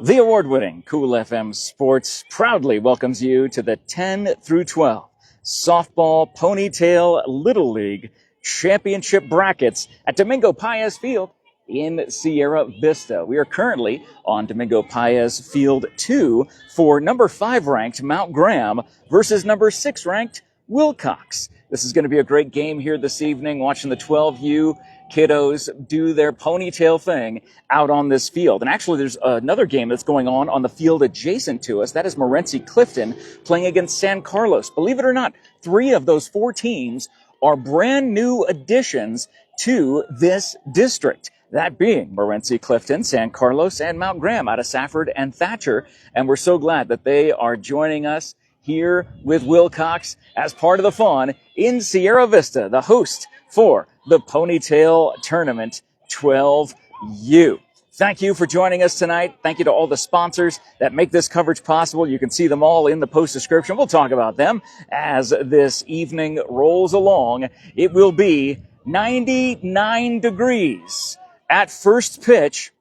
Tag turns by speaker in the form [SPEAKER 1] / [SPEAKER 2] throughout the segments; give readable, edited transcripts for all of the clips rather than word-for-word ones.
[SPEAKER 1] The award-winning Cool FM Sports proudly welcomes you to the 10 through 12 Softball Ponytail Little League Championship Brackets at Domingo Paez Field in Sierra Vista. We are currently on Domingo Paez Field 2 for number 5 ranked Mount Graham versus number 6 ranked Willcox. This is going to be a great game here this evening, watching the 12U kiddos do their ponytail thing out on this field. And actually, there's another game that's going on the field adjacent to us. That is Morenci Clifton playing against San Carlos. Believe it or not, 3 of those 4 teams are brand new additions to this district. That being Morenci Clifton, San Carlos, and Mount Graham out of Safford and Thatcher. And we're so glad that they are joining us here with Willcox as part of the fun in Sierra Vista, the host for the Ponytail Tournament 12U. Thank you for joining us tonight. Thank you to all the sponsors that make this coverage possible. You can see them all in the post description. We'll talk about them as this evening rolls along. It will be 99 degrees at first pitch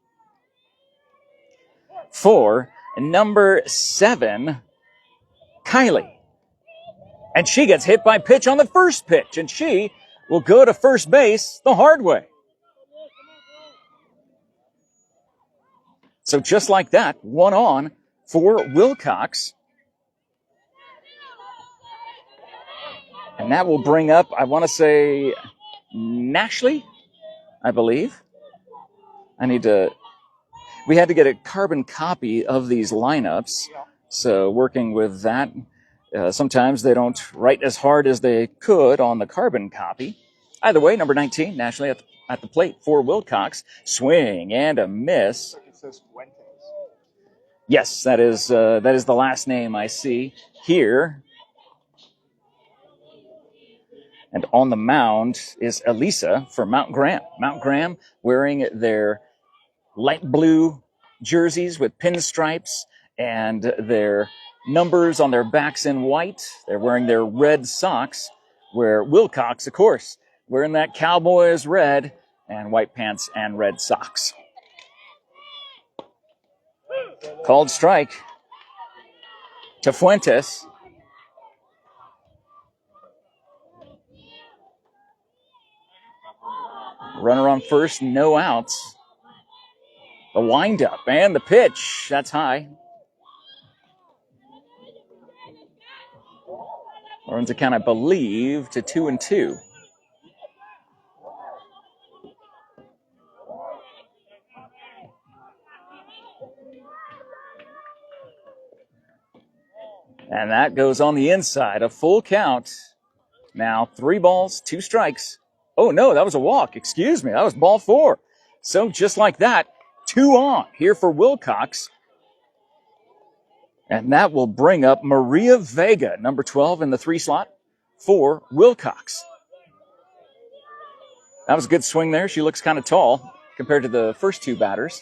[SPEAKER 1] for number 7, Kylie. And she gets hit by pitch on the first pitch, and she will go to first base the hard way. So just like that, 1 on for Willcox. And that will bring up, I want to say, Nashley, I believe. We had to get a carbon copy of these lineups. So working with that, sometimes they don't write as hard as they could on the carbon copy. Either way, number 19, Nashley at the plate for Willcox. Swing and a miss.
[SPEAKER 2] It says Fuentes.
[SPEAKER 1] Yes, that is the last name I see here. And on the mound is Elisa for Mount Graham. Mount Graham wearing their light blue jerseys with pinstripes and their numbers on their backs in white. They're wearing their red socks, where Willcox, of course, wearing that Cowboys red and white pants and red socks. Called strike to Fuentes. Runner on first, no outs. The windup and the pitch, that's high. Runs the count, I believe, to 2-2. And that goes on the inside, a full count. Now 3 balls, 2 strikes. Oh, no, that was a walk. Excuse me, that was ball 4. So just like that, 2 on here for Willcox. And that will bring up Maria Vega, number 12 in the 3 slot for Willcox. That was a good swing there. She looks kind of tall compared to the first 2 batters.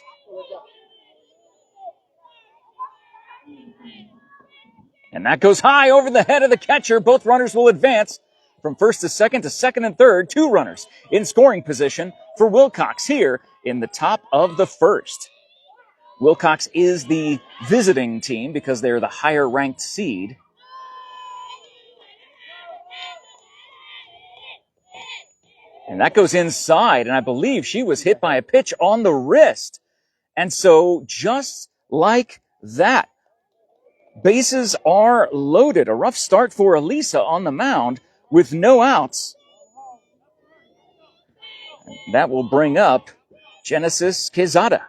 [SPEAKER 1] And that goes high over the head of the catcher. Both runners will advance from first to second and third. 2 runners in scoring position for Willcox here in the top of the first. Willcox is the visiting team because they're the higher ranked seed. And that goes inside, and I believe she was hit by a pitch on the wrist. And so just like that, bases are loaded. A rough start for Elisa on the mound with no outs. And that will bring up Genesis Quezada.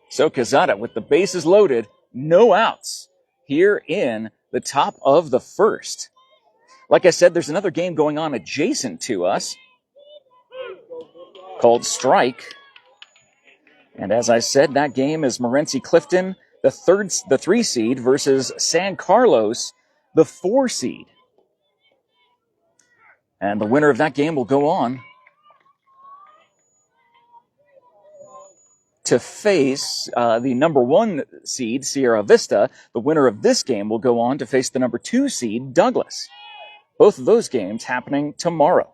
[SPEAKER 1] So Quezada with the bases loaded, no outs here in the top of the first. Like I said, there's another game going on adjacent to us called Strike. And as I said, that game is Morenci Clifton, the 3 seed, versus San Carlos, the 4 seed. And the winner of that game will go on to face the number 1 seed, Sierra Vista. The winner of this game will go on to face the number 2 seed, Douglas. Both of those games happening tomorrow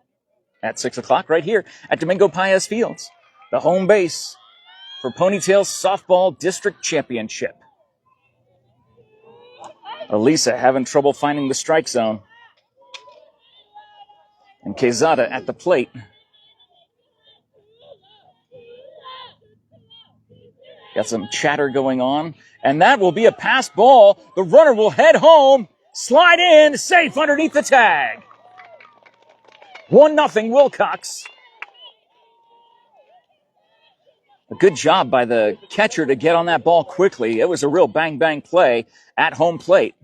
[SPEAKER 1] at 6 o'clock right here at Domingo Paez Fields. the home base for Ponytail Softball District Championship. Elisa having trouble finding the strike zone. And Quezada at the plate. Got some chatter going on. And that will be a pass ball. The runner will head home, slide in, safe underneath the tag. 1-0 Willcox. A good job by the catcher to get on that ball quickly. It was a real bang-bang play at home plate.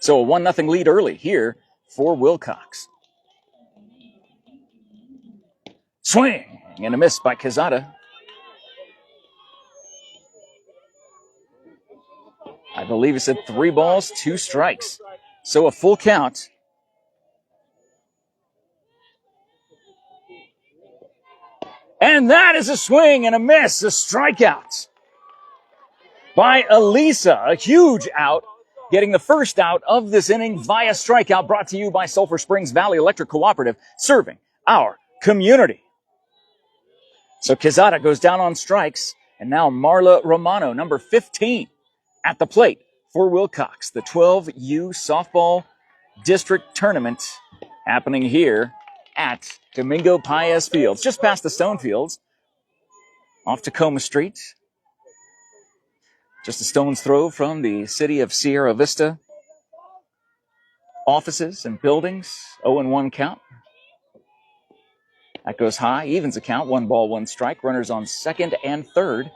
[SPEAKER 1] So a 1-0 lead early here for Willcox. Swing and a miss by Quezada. I believe he said 3 balls, 2 strikes. So a full count. And that is a swing and a miss, a strikeout by Elisa. A huge out, getting the first out of this inning via strikeout, brought to you by Sulphur Springs Valley Electric Cooperative, serving our community. So Quezada goes down on strikes, and now Marla Romano, number 15, at the plate for Willcox. The 12U Softball District Tournament happening here at Domingo Paez Fields, just past the Stone Fields, off Tacoma Street. Just a stone's throw from the city of Sierra Vista. Offices and buildings, 0-1 count. That goes high, evens the count, 1 ball, 1 strike. Runners on second and third.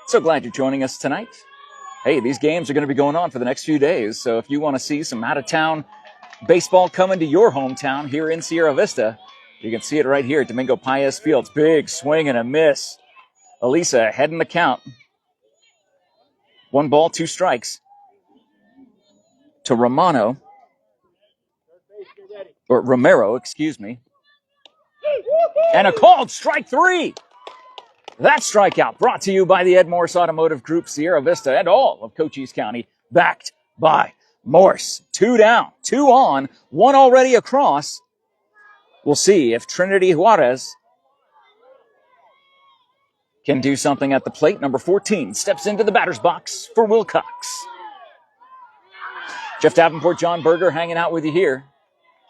[SPEAKER 1] So glad you're joining us tonight. Hey, these games are going to be going on for the next few days, so if you want to see some out-of-town baseball coming to your hometown here in Sierra Vista, you can see it right here at Domingo Paez Fields. Big swing and a miss. Elisa ahead in the count. 1 ball, 2 strikes to Romero, excuse me. And a called strike 3. That strikeout brought to you by the MORSE Automotive Group, Sierra Vista, and all of Cochise County, backed by Morse. 2 down, 2 on, 1 already across. We'll see if Trinity Juarez can do something at the plate. Number 14 steps into the batter's box for Willcox. Jeff Davenport, John Berger hanging out with you here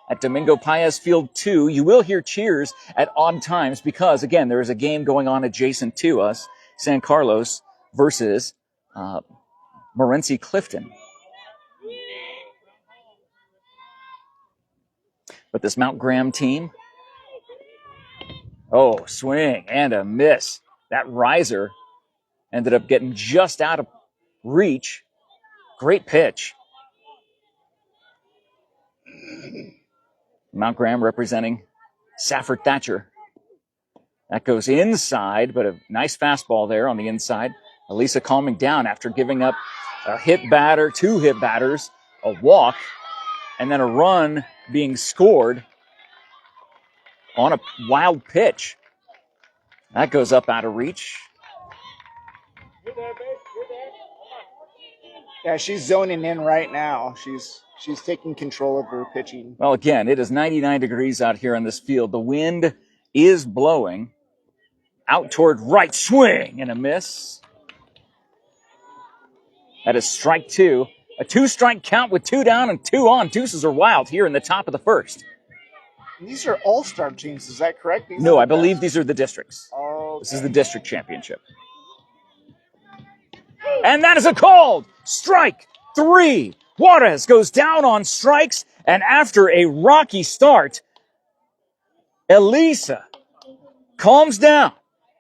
[SPEAKER 1] at Domingo Paez Field 2. You will hear cheers at odd times because, again, there is a game going on adjacent to us, San Carlos versus Morenci Clifton. But this Mount Graham team, oh, swing and a miss. That riser ended up getting just out of reach. Great pitch. Mount Graham representing Safford Thatcher. That goes inside, but a nice fastball there on the inside. Elisa calming down after giving up a hit batter, 2 hit batters, a walk, and then a run being scored on a wild pitch. That goes up out of reach.
[SPEAKER 2] Yeah, she's zoning in right now. She's taking control of her pitching.
[SPEAKER 1] Well, again, it is 99 degrees out here on this field. The wind is blowing out toward right. Swing and a miss. That is strike 2. A 2-strike count with 2 down and 2 on. Deuces are wild here in the top of the first.
[SPEAKER 2] And these are all-star teams, is that correct?
[SPEAKER 1] No, I believe these are the districts.
[SPEAKER 2] Okay.
[SPEAKER 1] This is the district championship. And that is a called strike 3. Juarez goes down on strikes, and after a rocky start, Elisa calms down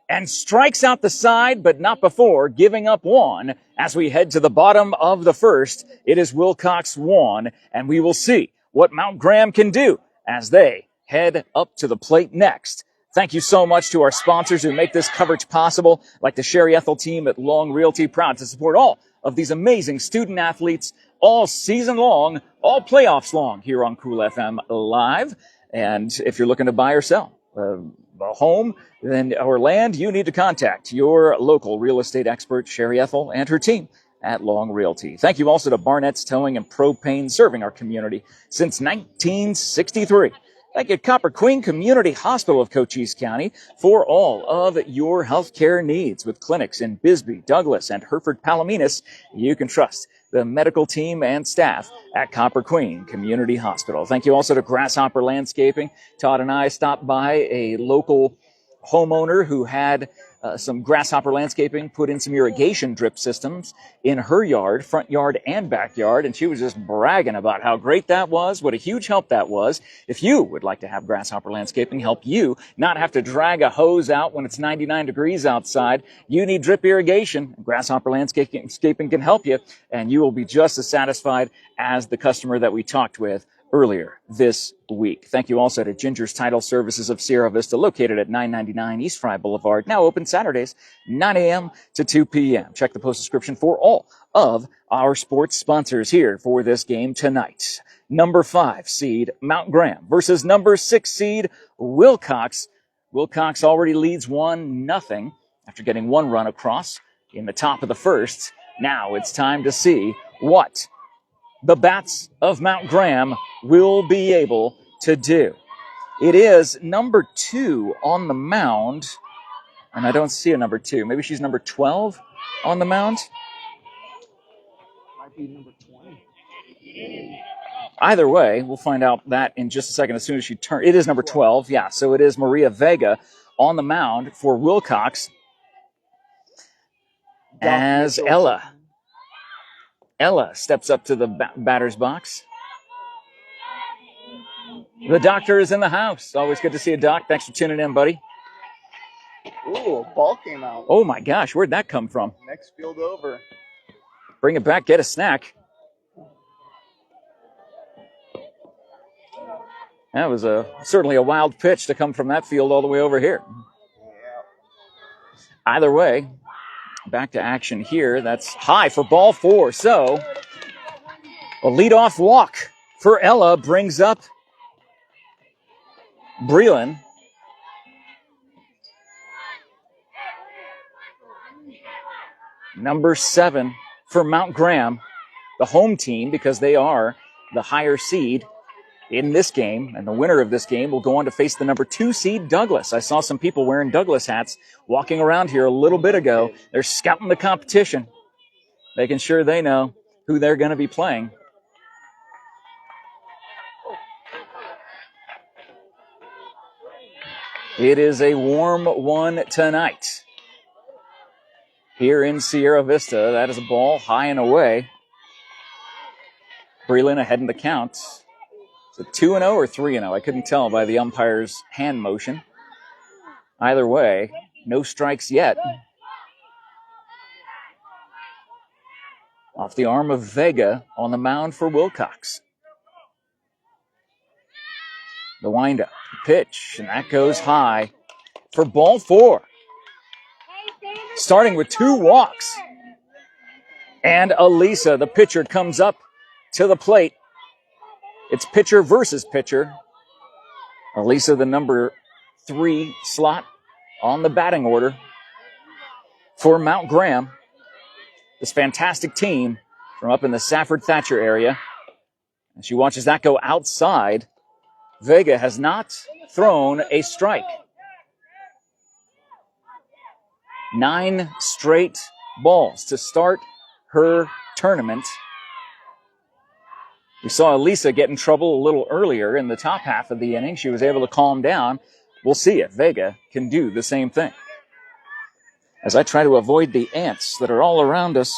[SPEAKER 1] and strikes out the side, but not before giving up 1. As we head to the bottom of the first, it is Willcox 1, and we will see what Mount Graham can do as they head up to the plate next. Thank you so much to our sponsors who make this coverage possible, like the Sherry Ethel team at Long Realty, proud to support all of these amazing student athletes all season long, all playoffs long here on Cool FM Live. And if you're looking to buy or sell a home or land, you need to contact your local real estate expert, Sherry Ethel, and her team at Long Realty. Thank you also to BARNETT'S Towing and Propane, serving our community since 1963. Thank you, Copper Queen Community Hospital of Cochise County, for all of your healthcare needs. With clinics in Bisbee, Douglas, and Hereford, Palominas, you can trust the medical team and staff at Copper Queen Community Hospital. Thank you also to Grasshopper Landscaping. Todd and I stopped by a local homeowner who had some Grasshopper Landscaping put in some irrigation drip systems in her yard, front yard and backyard, and she was just bragging about how great that was, what a huge help that was. If you would like to have Grasshopper Landscaping help you not have to drag a hose out when it's 99 degrees outside, you need drip irrigation. Grasshopper Landscaping can help you, and you will be just as satisfied as the customer that we talked with earlier this week. Thank you also to Ginger's Title Services of Sierra Vista, located at 999 East Fry Boulevard, now open Saturdays, 9 a.m. to 2 p.m. Check the post description for all of our sports sponsors here for this game tonight. Number 5 seed Mount Graham versus number 6 seed Willcox. Willcox already leads 1-0 after getting one run across in the top of the first. Now it's time to see what the Bats of Mount Graham will be able to do. It is number 2 on the mound, and I don't see a number 2. Maybe she's number 12 on the mound.
[SPEAKER 2] Might be number 20.
[SPEAKER 1] Either way, we'll find out that in just a second as soon as she turns. It is number 12, yeah. So it is Maria Vega on the mound for Willcox as Ella steps up to the batter's box. The doctor is in the house. Always good to see a doc. Thanks for tuning in, buddy.
[SPEAKER 2] Ooh, a ball came out.
[SPEAKER 1] Oh, my gosh. Where'd that come from?
[SPEAKER 2] Next field over.
[SPEAKER 1] Bring it back. Get a snack. That was certainly a wild pitch to come from that field all the way over here.
[SPEAKER 2] Yeah.
[SPEAKER 1] Either way, back to action here. That's high for ball 4. So a leadoff walk for Ella brings up Breland. Number 7 for Mount Graham, the home team, because they are the higher seed in this game, and the winner of this game will go on to face the number 2 seed Douglas. I saw some people wearing Douglas hats walking around here a little bit ago. They're scouting the competition, making sure they know who they're going to be playing. It is a warm one tonight here in Sierra Vista. That is a ball high and away. Breland ahead in the count. Is it 2-0 or 3-0? I couldn't tell by the umpire's hand motion. Either way, no strikes yet. Off the arm of Vega on the mound for Willcox. The windup, pitch, and that goes high for ball 4. Starting with 2 walks. And Elisa, the pitcher, comes up to the plate. It's pitcher versus pitcher. Elisa, the number 3 slot on the batting order for Mount Graham. This fantastic team from up in the Safford Thatcher area. And she watches that go outside. Vega has not thrown a strike. 9 straight balls to start her tournament. We saw Elisa get in trouble a little earlier in the top half of the inning. She was able to calm down. We'll see if Vega can do the same thing. As I try to avoid the ants that are all around us.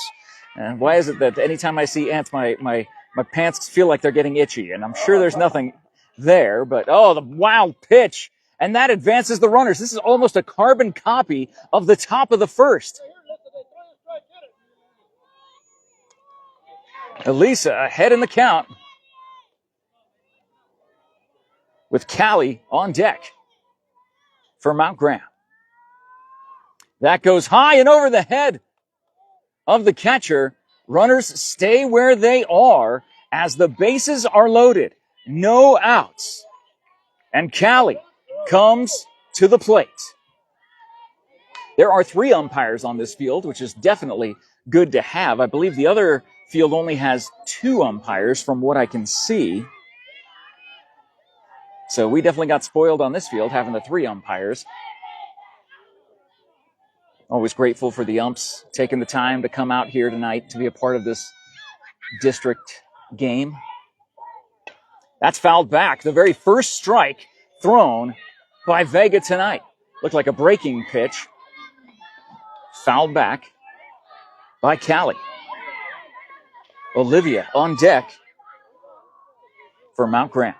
[SPEAKER 1] And why is it that anytime I see ants, my pants feel like they're getting itchy? And I'm sure there's nothing there, but oh, the wild pitch. And that advances the runners. This is almost a carbon copy of the top of the first. Elisa ahead in the count with Callie on deck for Mount Graham. That goes high and over the head of the catcher. Runners stay where they are as the bases are loaded. No outs. And Callie comes to the plate. There are 3 umpires on this field, which is definitely good to have. I believe the other field only has 2 umpires from what I can see. So we definitely got spoiled on this field having the 3 umpires. Always grateful for the umps taking the time to come out here tonight to be a part of this district game. That's fouled back. The very first strike thrown by Vega tonight. Looked like a breaking pitch. Fouled back by Callie. Olivia on deck for Mount Graham.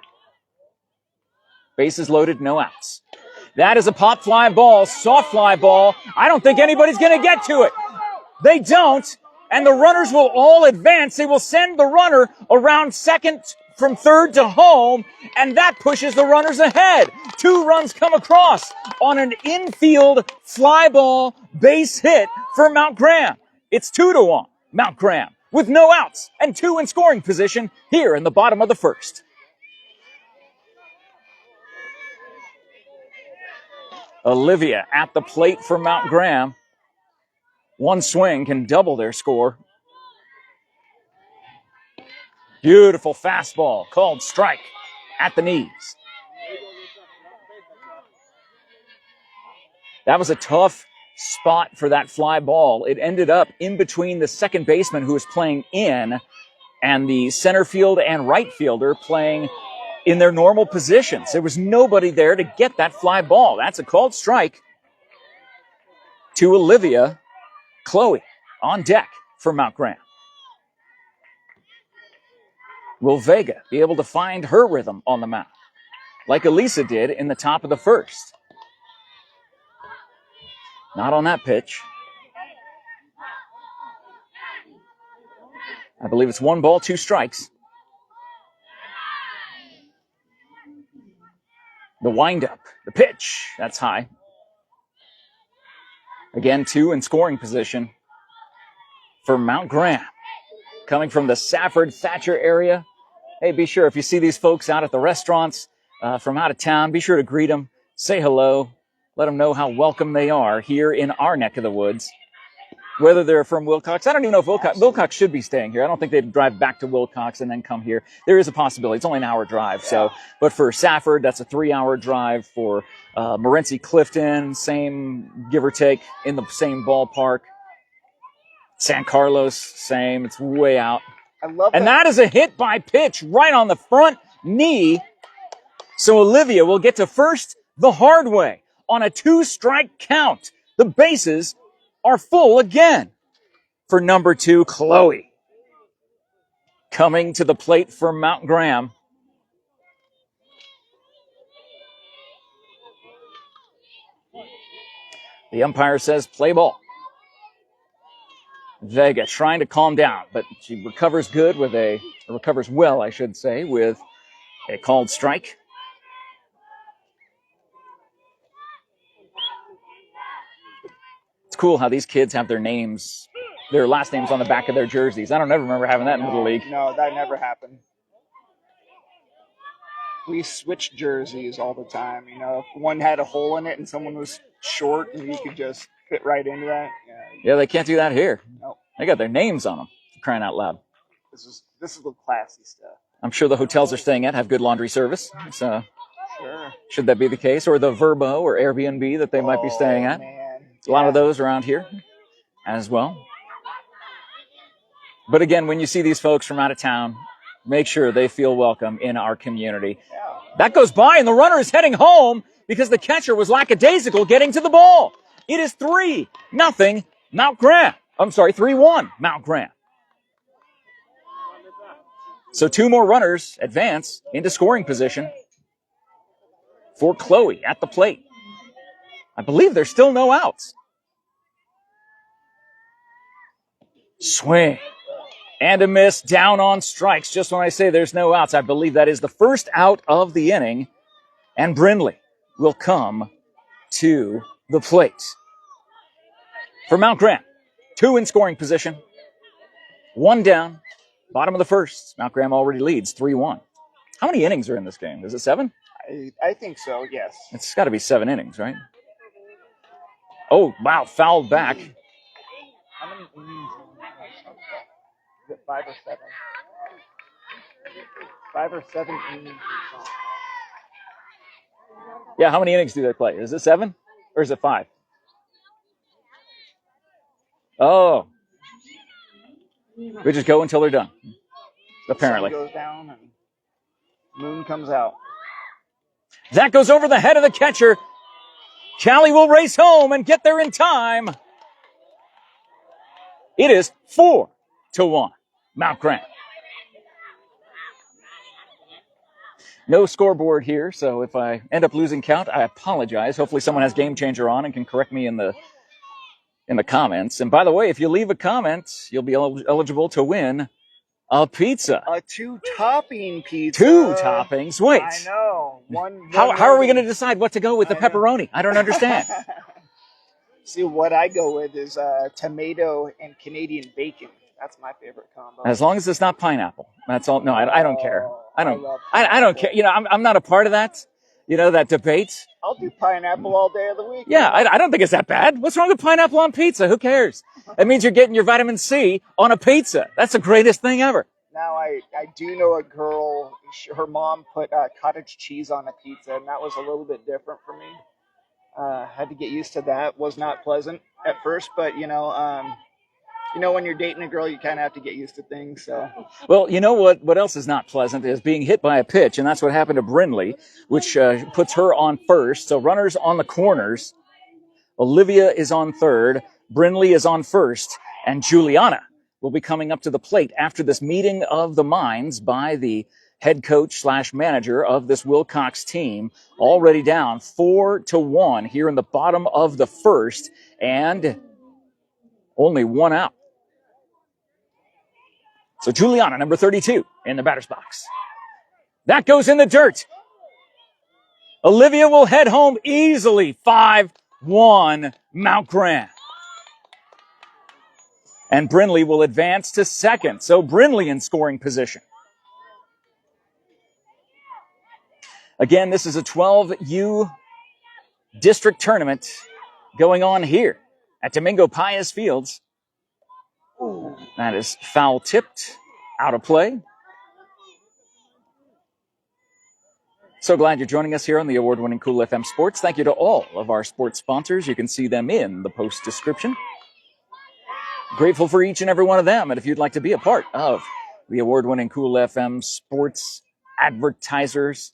[SPEAKER 1] Bases loaded, no outs. That is a pop fly ball, soft fly ball. I don't think anybody's going to get to it. They don't, and the runners will all advance. They will send the runner around second from third to home, and that pushes the runners ahead. 2 runs come across on an infield fly ball base hit for Mount Graham. It's 2-1, Mount Graham, with no outs and 2 in scoring position here in the bottom of the first. Olivia at the plate for Mount Graham. 1 swing can double their score. Beautiful fastball called strike at the knees. That was a tough spot for that fly ball. It ended up in between the second baseman who was playing in and the center field and right fielder playing in their normal positions. There was nobody there to get that fly ball. That's a called strike to Olivia. Chloe on deck for Mount Graham. Will Vega be able to find her rhythm on the mound like Elisa did in the top of the first? Not on that pitch. I believe it's 1 ball, 2 strikes. The windup, the pitch, that's high. Again, 2 in scoring position for Mount Graham. Coming from the Safford-Thatcher area. Hey, be sure if you see these folks out at the restaurants from out of town, be sure to greet them, say hello, let them know how welcome they are here in our neck of the woods. Whether they're from Willcox, I don't even know if Willcox should be staying here. I don't think they'd drive back to Willcox and then come here. There is a possibility. It's only an hour drive. So, but for Safford, that's a 3-hour drive. For Morenci Clifton, same, give or take, in the same ballpark. San Carlos, same. It's way out.
[SPEAKER 2] I love
[SPEAKER 1] and that is a hit by pitch right on the front knee. So Olivia will get to first the hard way on a 2-strike count. The bases are full again for number 2, Chloe. Coming to the plate for Mount Graham. The umpire says play ball. Vega trying to calm down, but she recovers well, I should say, with a called strike. It's cool how these kids have their last names on the back of their jerseys. I don't ever remember having that in Little League.
[SPEAKER 2] No, that never happened. We switched jerseys all the time. You know, if one had a hole in it and someone was short and you could just fit right into that.
[SPEAKER 1] Yeah, they can't do that here.
[SPEAKER 2] Nope.
[SPEAKER 1] They got their names on them, for crying out loud.
[SPEAKER 2] This is the classy stuff.
[SPEAKER 1] I'm sure the hotels they're staying at have good laundry service. So
[SPEAKER 2] Sure.
[SPEAKER 1] should that be the case? Or the Verbo or Airbnb that they might be staying at.
[SPEAKER 2] Man.
[SPEAKER 1] A lot of those around here as well. But again, when you see these folks from out of town, make sure they feel welcome in our community.
[SPEAKER 2] Yeah.
[SPEAKER 1] That goes by, and the runner is heading home because the catcher was lackadaisical getting to the ball. It is 3-0 Mount Graham. I'm sorry, 3-1 Mount Graham. So 2 more runners advance into scoring position for Chloe at the plate. I believe there's still no outs. Swing. And a miss, down on strikes. Just when I say there's no outs, I believe that is the first out of the inning. And Brindley will come to the plate. For Mount Graham, 2 in scoring position. 1 down, bottom of the first. Mount Graham already leads 3-1. How many innings are in this game? Is it 7?
[SPEAKER 2] I think so, yes.
[SPEAKER 1] It's got to be 7 innings, right? Oh, wow, fouled back.
[SPEAKER 2] How many innings? Is it 5 or 7? 5 or 7 innings.
[SPEAKER 1] Yeah, how many innings do they play? Is it 7 or is it 5? Oh, we just go until they're done. Apparently,
[SPEAKER 2] sun goes down and moon comes out.
[SPEAKER 1] That goes over the head of the catcher. Callie will race home and get there in time. It is 4-1, Mount Graham. No scoreboard here, so if I end up losing count, I apologize. Hopefully someone has Game Changer on and can correct me in the comments. And by the way, if you leave a comment, you'll be eligible to win a pizza.
[SPEAKER 2] A 2-topping pizza.
[SPEAKER 1] 2 toppings. Wait.
[SPEAKER 2] I know.
[SPEAKER 1] How are we going to decide what to go with the pepperoni? I don't understand.
[SPEAKER 2] See, what I go with is tomato and Canadian bacon. That's my favorite combo.
[SPEAKER 1] As long as it's not pineapple. That's all. No, I don't care. I don't care. You know, I'm not a part of that. You know, that debate.
[SPEAKER 2] I'll do pineapple all day of the week.
[SPEAKER 1] Yeah, I don't think it's that bad. What's wrong with pineapple on pizza? Who cares? It means you're getting your vitamin C on a pizza. That's the greatest thing ever.
[SPEAKER 2] Now, I do know a girl, her mom put cottage cheese on a pizza, and that was a little bit different for me. Had to get used to that. Was not pleasant at first, but, you know, when you're dating a girl, you kind of have to get used to things. So,
[SPEAKER 1] well, you know what else is not pleasant is being hit by a pitch, and that's what happened to Brindley, which puts her on first. So runners on the corners. Olivia is on third. Brindley is on first, and Juliana will be coming up to the plate after this meeting of the minds by the head coach / manager of this Willcox team. Already down 4-1 here in the bottom of the first, and only 1 out. So Juliana, number 32, in the batter's box. That goes in the dirt. Olivia will head home easily. 5-1, Mount Graham. And Brindley will advance to second. So Brindley in scoring position. Again, this is a 12U district tournament going on here at Domingo Paez Fields. That is foul tipped, out of play. So glad you're joining us here on the award-winning Cool FM Sports. Thank you to all of our sports sponsors. You can see them in the post description. Grateful for each and every one of them. And if you'd like to be a part of the award-winning Cool FM Sports advertisers,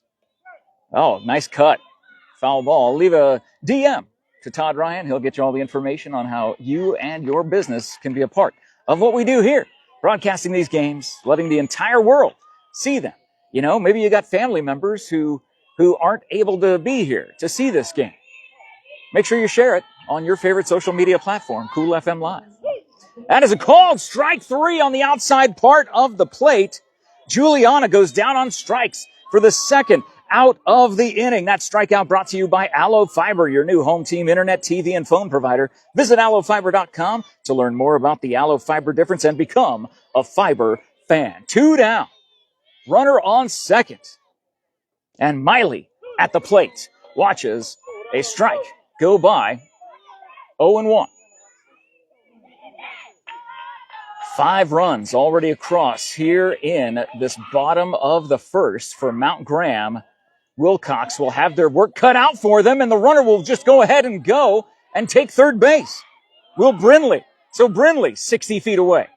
[SPEAKER 1] oh, nice cut. Foul ball. Leave a DM to Todd Ryan. He'll get you all the information on how you and your business can be a part of what we do here, broadcasting these games, letting the entire world see them. You know, maybe you got family members who aren't able to be here to see this game. Make sure you share it on your favorite social media platform, Cool FM Live. That is a called strike 3 on the outside part of the plate. Juliana goes down on strikes for the second out of the inning. That strikeout brought to you by Allo Fiber, your new home team internet, TV, and phone provider. Visit allofiber.com to learn more about the Allo Fiber difference and become a fiber fan. 2 down. Runner on second. And Miley at the plate watches a strike go by. 0-1. 5 runs already across here in this bottom of the first for Mount Graham. Willcox will have their work cut out for them, and the runner will just go ahead and go and take third base. Will Brindley. So Brindley 60 feet away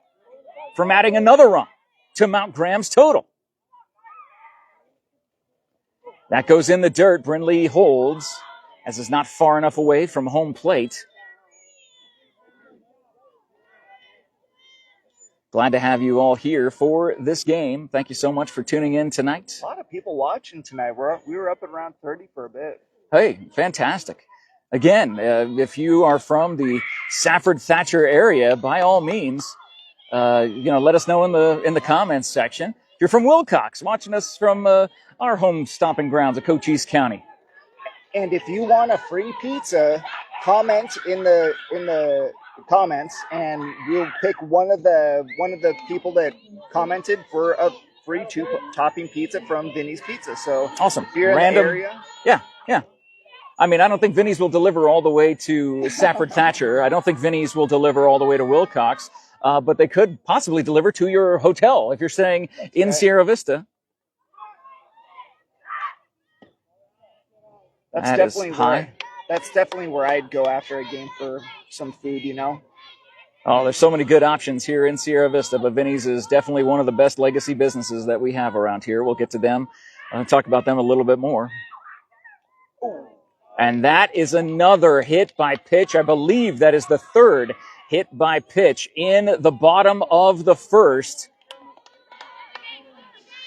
[SPEAKER 1] from adding another run to Mount Graham's total. That goes in the dirt. Brindley holds, as is not far enough away from home plate. Glad to have you all here for this game. Thank you so much for tuning in tonight.
[SPEAKER 2] A lot of people watching tonight. We were up at around 30 for a bit.
[SPEAKER 1] Hey, fantastic. Again, if you are from the Safford Thatcher area, by all means, let us know in the comments section. If you're from Willcox, watching us from our home stomping grounds of Cochise County.
[SPEAKER 2] And if you want a free pizza, comment in the comments, and we'll pick one of the people that commented for a free 2-topping pizza from Vinny's Pizza. So
[SPEAKER 1] awesome.
[SPEAKER 2] If you're in the area.
[SPEAKER 1] Yeah. I mean, I don't think Vinny's will deliver all the way to Safford Thatcher. I don't think Vinny's will deliver all the way to Willcox, but they could possibly deliver to your hotel if you're staying in Sierra Vista.
[SPEAKER 2] That's
[SPEAKER 1] That
[SPEAKER 2] definitely
[SPEAKER 1] is high.
[SPEAKER 2] That's definitely where I'd go after a game for some food, you know.
[SPEAKER 1] Oh, there's so many good options here in Sierra Vista, but Vinny's is definitely one of the best legacy businesses that we have around here. We'll get to them and talk about them a little bit more. And that is another hit by pitch. I believe that is the third hit by pitch in the bottom of the first.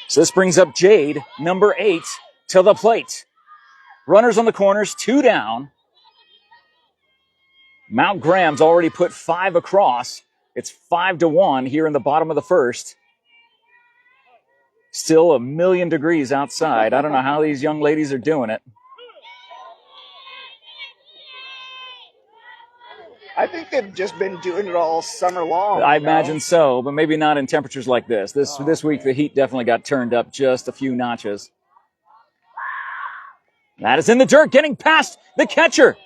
[SPEAKER 1] So this brings up Jade, number 8, to the plate. Runners on the corners, 2 down. Mount Graham's already put 5 across. It's 5-1 here in the bottom of the first. Still a million degrees outside. I don't know how these young ladies are doing it.
[SPEAKER 2] I think they've just been doing it all summer long.
[SPEAKER 1] I imagine so, but maybe not in temperatures like this. This week, the heat definitely got turned up just a few notches. That is in the dirt, getting past the catcher.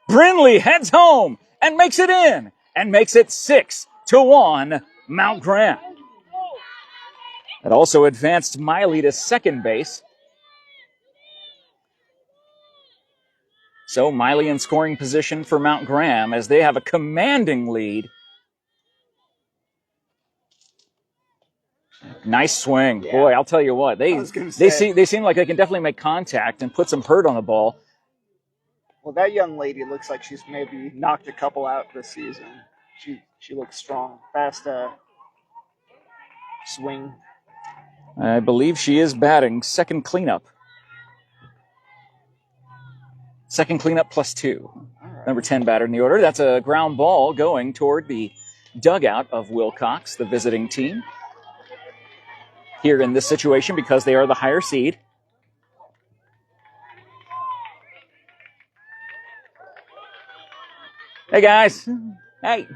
[SPEAKER 1] Brinley heads home and makes it in and makes it 6-1 Mount Graham. It also advanced Miley to second base. So Miley in scoring position for Mount Graham as they have a commanding lead. Nice swing. Yeah. Boy, I'll tell you what. They seem like they can definitely make contact and put some hurt on the ball.
[SPEAKER 2] Well, that young lady looks like she's maybe knocked a couple out this season. She looks strong. Fast swing.
[SPEAKER 1] I believe she is batting second cleanup. Second cleanup plus 2. Right. Number 10 batter in the order. That's a ground ball going toward the dugout of Willcox, the visiting team. Here in this situation because they are the higher seed. Hey, guys. Hey.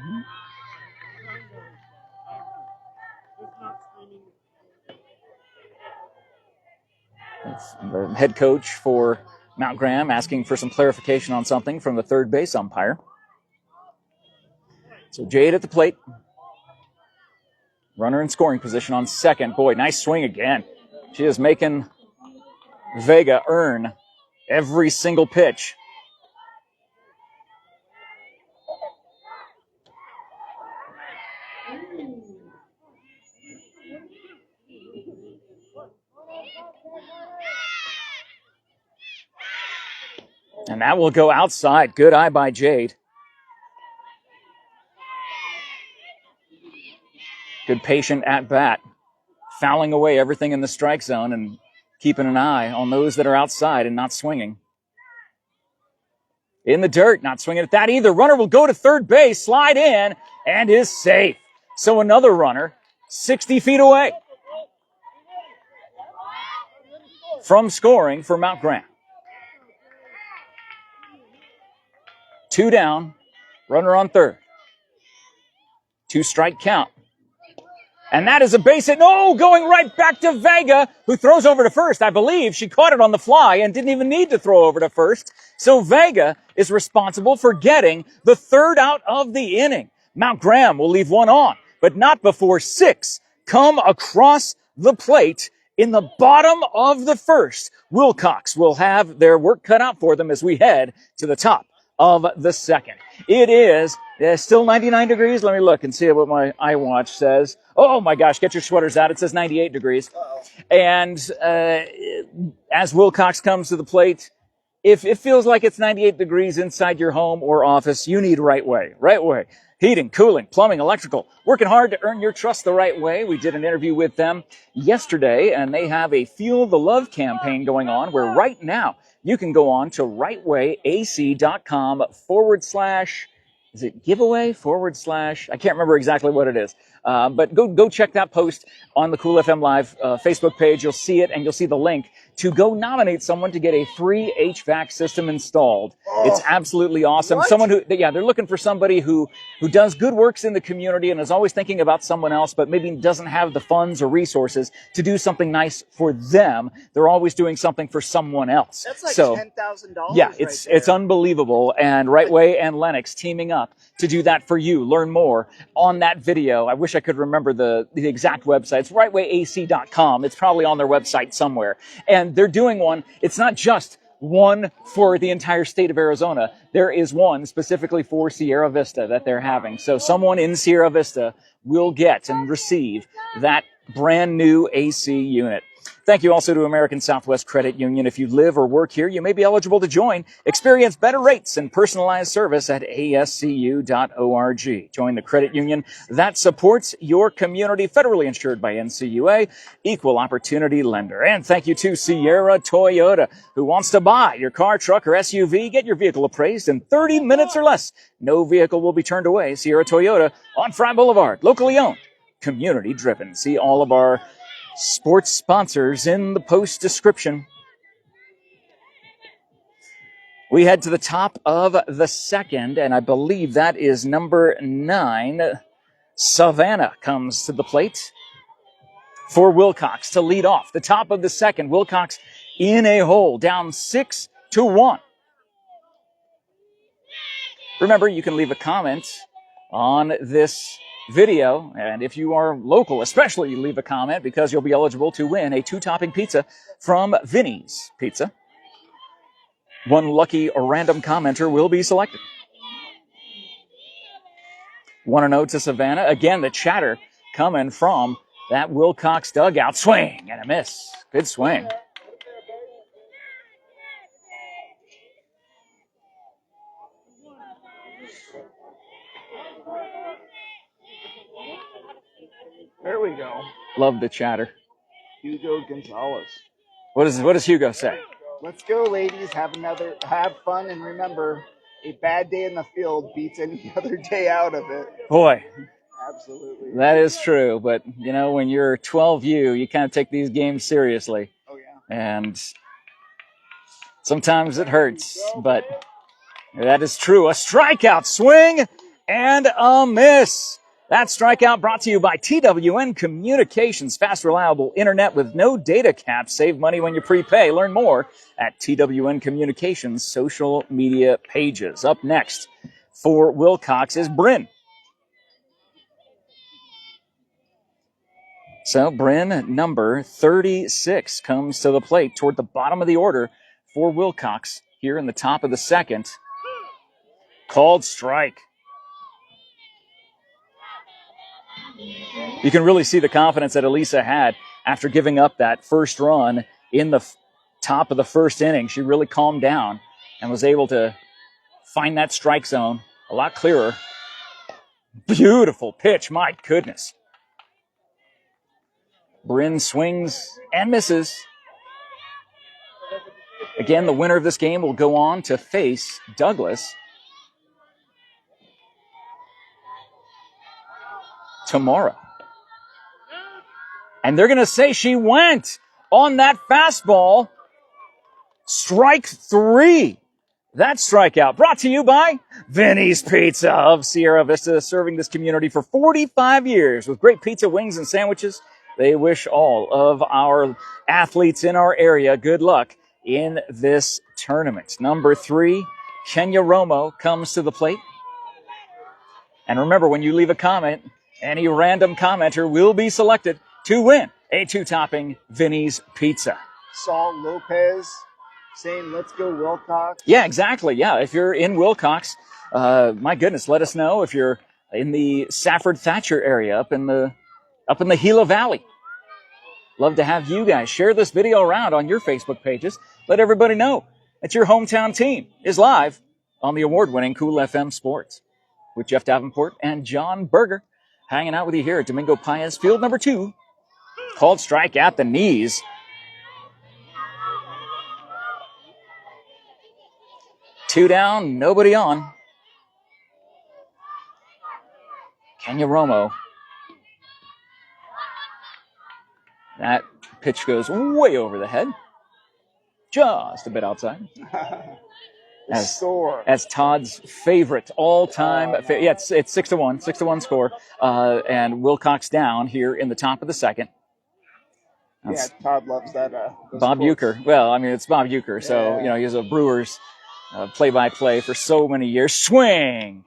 [SPEAKER 1] That's the head coach for Mount Graham asking for some clarification on something from the third base umpire. So Jade at the plate. Runner in scoring position on second. Boy, nice swing again. She is making Vega earn every single pitch. And that will go outside. Good eye by Jade. Good patient at bat. Fouling away everything in the strike zone and keeping an eye on those that are outside and not swinging. In the dirt, not swinging at that either. Runner will go to third base, slide in, and is safe. So another runner 60 feet away from scoring for Mount Graham. 2 down, runner on third. 2 strike count. And that is a base hit. No, going right back to Vega, who throws over to first. I believe she caught it on the fly and didn't even need to throw over to first. So Vega is responsible for getting the third out of the inning. Mount Graham will leave one on, but not before 6 come across the plate in the bottom of the first. Willcox will have their work cut out for them as we head to the top of the second. It is still 99 degrees. Let me look and see what my iWatch says. Oh my gosh, get your sweaters out. It says 98 degrees. Uh-oh. And as Willcox comes to the plate, if it feels like it's 98 degrees inside your home or office, you need Right Way. Right Way. Heating, cooling, plumbing, electrical. Working hard to earn your trust the right way. We did an interview with them yesterday, and they have a Fuel the Love campaign going on where right now you can go on to rightwayac.com / is it giveaway / I can't remember exactly what it is. But go check that post on the Cool FM Live Facebook page. You'll see it, and you'll see the link to go nominate someone to get a free HVAC system installed. Oh, it's absolutely awesome. What? Someone who, they're looking for somebody who does good works in the community and is always thinking about someone else, but maybe doesn't have the funds or resources to do something nice for them. They're always doing something for someone else.
[SPEAKER 2] That's like $10,000.
[SPEAKER 1] Yeah, it's unbelievable. And Right Way and Lennox teaming up to do that for you. Learn more on that video. I wish I could remember the exact website. It's rightwayac.com. It's probably on their website somewhere. And they're doing one. It's not just one for the entire state of Arizona. There is one specifically for Sierra Vista that they're having. So someone in Sierra Vista will get and receive that brand new AC unit. Thank you also to American Southwest Credit Union. If you live or work here, you may be eligible to join. Experience better rates and personalized service at ascu.org. Join the credit union that supports your community, federally insured by NCUA, equal opportunity lender. And thank you to Sierra Toyota, who wants to buy your car, truck, or SUV. Get your vehicle appraised in 30 minutes or less. No vehicle will be turned away. Sierra Toyota on Fry Boulevard, locally owned, community driven. See all of our sports sponsors in the post description. We head to the top of the second, and I believe that is number 9. Savannah comes to the plate for Willcox to lead off. The top of the second, Willcox in a hole, down 6-1. Remember, you can leave a comment on this video, and if you are local, especially leave a comment because you'll be eligible to win a 2-topping pizza from Vinny's Pizza. One lucky or random commenter will be selected. 1-0 to Savannah. Again, the chatter coming from that Willcox dugout. Swing and a miss. Good swing.
[SPEAKER 2] There we go.
[SPEAKER 1] Love the chatter.
[SPEAKER 2] Hugo Gonzalez.
[SPEAKER 1] What does Hugo say?
[SPEAKER 2] Let's go, ladies. Have fun, and remember, a bad day in the field beats any other day out of it.
[SPEAKER 1] Boy.
[SPEAKER 2] Absolutely.
[SPEAKER 1] That is true, but, you know, when you're 12U, you kind of take these games seriously.
[SPEAKER 2] Oh, yeah.
[SPEAKER 1] And sometimes it hurts, but that is true. A strikeout, swing, and a miss. That strikeout brought to you by TWN Communications. Fast, reliable internet with no data caps. Save money when you prepay. Learn more at TWN Communications social media pages. Up next for Willcox is Bryn. So Bryn, number 36, comes to the plate toward the bottom of the order for Willcox here in the top of the second. Called strike. You can really see the confidence that Elisa had after giving up that first run in the top of the first inning. She really calmed down and was able to find that strike zone a lot clearer. Beautiful pitch, my goodness. Bryn swings and misses. Again, the winner of this game will go on to face Douglas tomorrow. And they're going to say she went on that fastball. Strike 3. That strikeout brought to you by Vinny's Pizza of Sierra Vista, serving this community for 45 years with great pizza, wings, and sandwiches. They wish all of our athletes in our area good luck in this tournament. Number 3, Kenya Romo comes to the plate. And remember, when you leave a comment, any random commenter will be selected to win a 2-topping Vinny's Pizza.
[SPEAKER 2] Saul Lopez saying, let's go Willcox.
[SPEAKER 1] Yeah, exactly. Yeah, if you're in Willcox, my goodness, let us know if you're in the Safford Thatcher area up in the Gila Valley. Love to have you guys share this video around on your Facebook pages. Let everybody know that your hometown team is live on the award-winning Cool FM Sports with Jeff Davenport and John Berger hanging out with you here at Domingo Paez, field number 2. Called strike at the knees. Two down, nobody on. Kenya Romo. That pitch goes way over the head. Just a bit outside. As Todd's favorite all-time. Yeah, it's 6-1. 6-1 score. And Willcox down here in the top of the second.
[SPEAKER 2] Yeah, Todd loves that.
[SPEAKER 1] Bob Uecker. Well, I mean, it's Bob Uecker. So, you know, he was a Brewers play-by-play for so many years. Swing!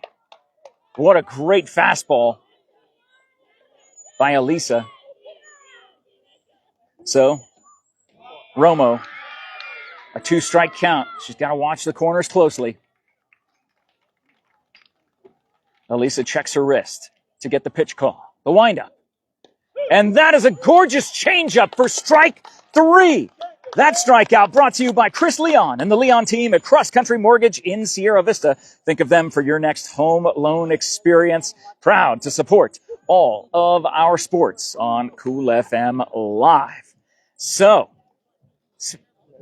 [SPEAKER 1] What a great fastball by Elisa. So, Romo A 2-strike count. She's got to watch the corners closely. Elisa checks her wrist to get the pitch call. The windup. And that is a gorgeous changeup for strike 3. That strikeout brought to you by Chris Leon and the Leon team at Cross Country Mortgage in Sierra Vista. Think of them for your next home loan experience. Proud to support all of our sports on Cool FM Live. So,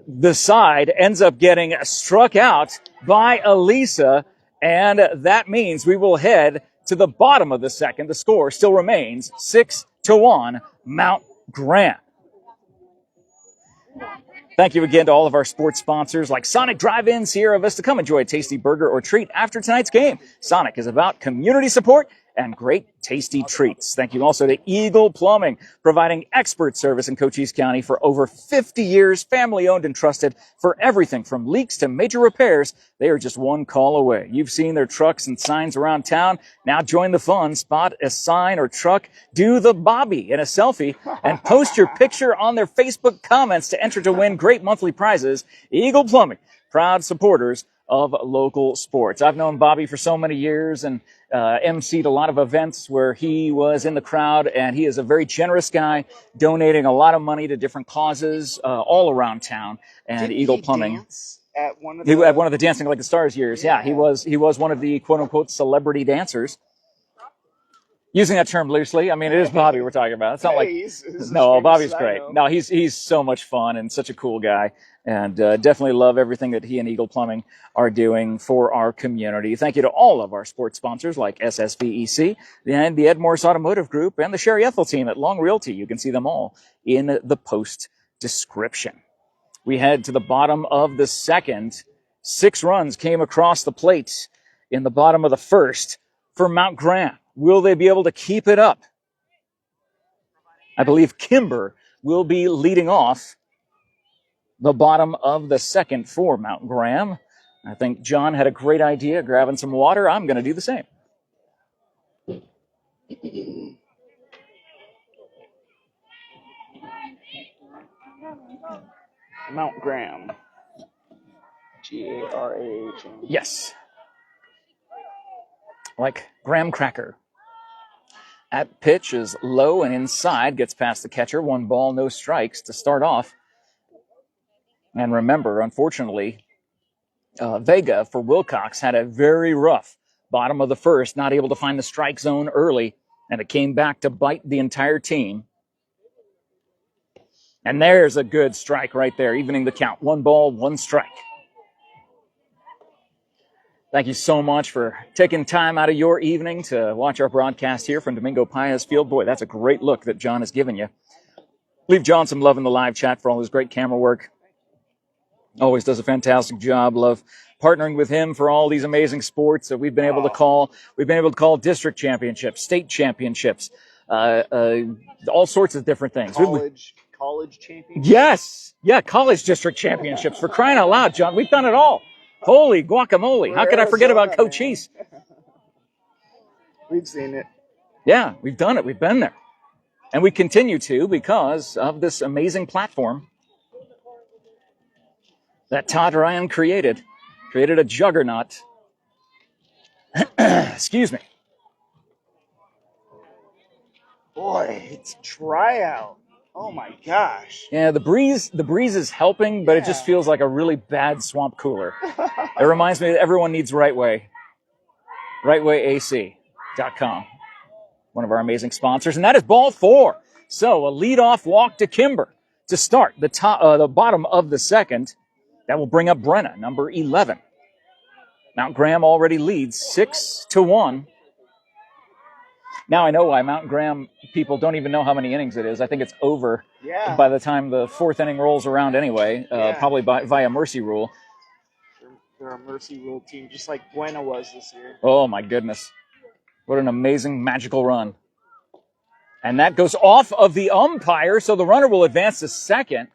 [SPEAKER 1] the side ends up getting struck out by Elisa, and that means we will head to the bottom of the second. The score still remains 6-1, Mount Graham. Thank you again to all of our sports sponsors like Sonic Drive-In, Sierra Vista. Come enjoy a tasty burger or treat after tonight's game. Sonic is about community support and great tasty treats. Thank you also to Eagle Plumbing, providing expert service in Cochise County for over 50 years, family owned and trusted for everything from leaks to major repairs. They are just one call away. You've seen their trucks and signs around town. Now join the fun. Spot a sign or truck, do the Bobby in a selfie, and post your picture on their Facebook comments to enter to win great monthly prizes. Eagle Plumbing, proud supporters of local sports. I've known Bobby for so many years and emceed a lot of events where he was in the crowd, and he is a very generous guy, donating a lot of money to different causes all around town. And
[SPEAKER 2] Didn't
[SPEAKER 1] Eagle
[SPEAKER 2] he
[SPEAKER 1] Plumbing.
[SPEAKER 2] dance at one of
[SPEAKER 1] He
[SPEAKER 2] the...
[SPEAKER 1] had one of the Dancing Like the Stars years. Yeah, he was one of the quote-unquote celebrity dancers. Using that term loosely, I mean, it is Bobby we're talking about. It's not like... No, Bobby's great. No, he's so much fun and such a cool guy. And definitely love everything that he and Eagle Plumbing are doing for our community. Thank you to all of our sports sponsors like SSVEC and the MORSE Automotive Group and the Sherry EHTELL team at Long Realty. You can see them all in the post description. We head to the bottom of the second. 6 runs came across the plate in the bottom of the first for Mount Graham. Will they be able to keep it up? I believe Kimber will be leading off the bottom of the second for Mount Graham. I think John had a great idea, grabbing some water. I'm going to do the same.
[SPEAKER 2] Mount Graham. Garah.
[SPEAKER 1] Yes. Like graham cracker. At pitch is low and inside, gets past the catcher. 1 ball, no strikes to start off. And remember, unfortunately, Vega for Willcox had a very rough bottom of the first, not able to find the strike zone early, and it came back to bite the entire team. And there's a good strike right there, evening the count. 1 ball, 1 strike. Thank you so much for taking time out of your evening to watch our broadcast here from Domingo Paez Field. Boy, that's a great look that John has given you. Leave John some love in the live chat for all his great camera work. Always does a fantastic job. Love partnering with him for all these amazing sports that we've been able to call. We've been able to call district championships, state championships, all sorts of different things.
[SPEAKER 2] College championships?
[SPEAKER 1] Yes. Yeah, college district championships. For crying out loud, John. We've done it all. Holy guacamole. How could I forget about COCHISE?
[SPEAKER 2] We've seen it.
[SPEAKER 1] Yeah, we've done it. We've been there. And we continue to because of this amazing platform that Todd Ryan created a juggernaut. Excuse me.
[SPEAKER 2] Boy, it's dry out. Oh my gosh.
[SPEAKER 1] Yeah, the breeze is helping, but it just feels like a really bad swamp cooler. It reminds me that everyone needs Right Way. RightWayAC.com. One of our amazing sponsors, and that is ball 4. So a leadoff walk to Kimber to start the bottom of the second. That will bring up Brenna, number 11. Mount Graham already leads 6-1. Now I know why Mount Graham people don't even know how many innings it is. I think it's over by the time the 4th inning rolls around anyway, probably via mercy rule.
[SPEAKER 2] They're a mercy rule team, just like Buena was this year.
[SPEAKER 1] Oh, my goodness. What an amazing, magical run. And that goes off of the umpire, so the runner will advance to second.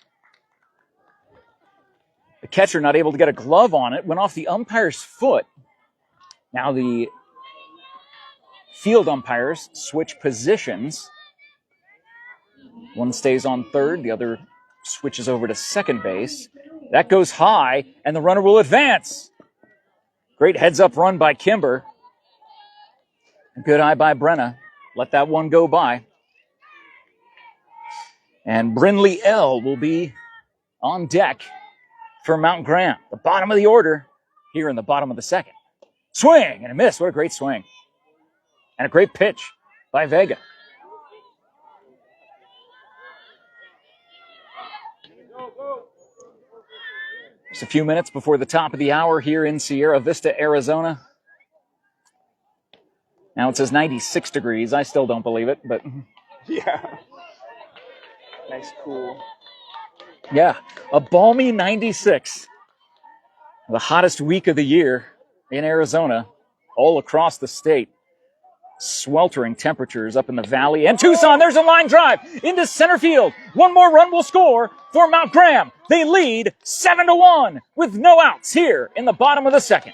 [SPEAKER 1] The catcher not able to get a glove on it, went off the umpire's foot. Now the field umpires switch positions. One stays on third, the other switches over to second base. That goes high, and the runner will advance. Great heads-up run by Kimber. Good eye by Brenna. Let that one go by. And Brindley L will be on deck for Mount Graham. The bottom of the order here in the bottom of the second. Swing and a miss. What a great swing. And a great pitch by Vega. Just a few minutes before the top of the hour here in Sierra Vista, Arizona. Now it says 96 degrees. I still don't believe it, but...
[SPEAKER 2] Yeah. Nice, cool.
[SPEAKER 1] Yeah, a balmy 96. The hottest week of the year in Arizona, all across the state. Sweltering temperatures up in the valley. And Tucson, there's a line drive into center field. One more run will score for Mount Graham. They lead 7-1 with no outs here in the bottom of the second.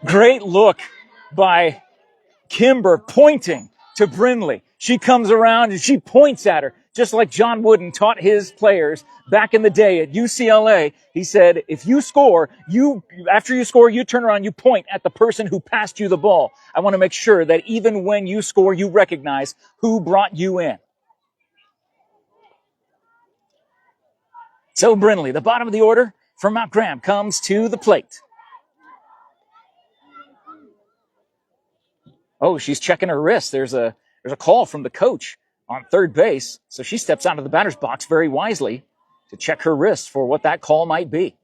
[SPEAKER 1] Great look by Kimber pointing to Brindley. She comes around and she points at her, just like John Wooden taught his players back in the day at UCLA. He said, if you score, after you score, you turn around, you point at the person who passed you the ball. I want to make sure that even when you score, you recognize who brought you in. So Brindley, the bottom of the order for Mount Graham, comes to the plate. Oh, she's checking her wrist. There's a call from the coach on third base, so she steps out of the batter's box very wisely to check her wrist for what that call might be.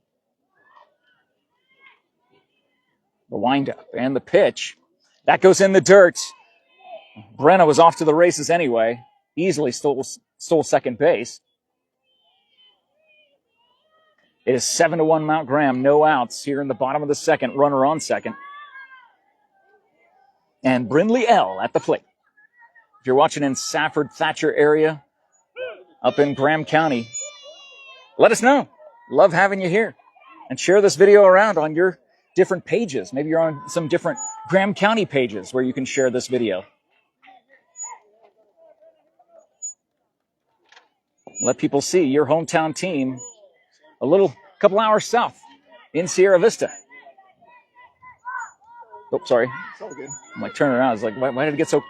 [SPEAKER 1] The windup and the pitch. That goes in the dirt. Brenna was off to the races anyway. Easily stole second base. It is 7-1 Mount Graham. No outs here in the bottom of the second. Runner on second. And Brindley L at the plate. If you're watching in Safford, Thatcher area, up in Graham County, let us know. Love having you here. And share this video around on your different pages. Maybe you're on some different Graham County pages where you can share this video. Let people see your hometown team a couple hours south in Sierra Vista. Oh, sorry.
[SPEAKER 2] It's all good.
[SPEAKER 1] I'm like turning around. I was like, why did it get so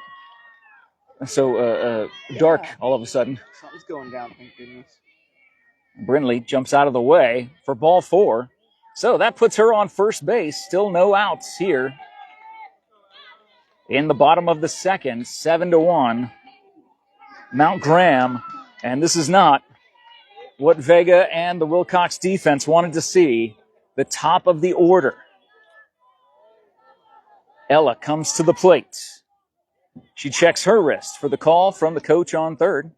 [SPEAKER 1] dark all of a sudden?
[SPEAKER 2] Something's going down, thank goodness.
[SPEAKER 1] Brindley jumps out of the way for ball 4. So that puts her on first base. Still no outs here in the bottom of the second. 7-1. Mount Graham. And this is not what Vega and the Willcox defense wanted to see. The top of the order. Ella comes to the plate. She checks her wrist for the call from the coach on third.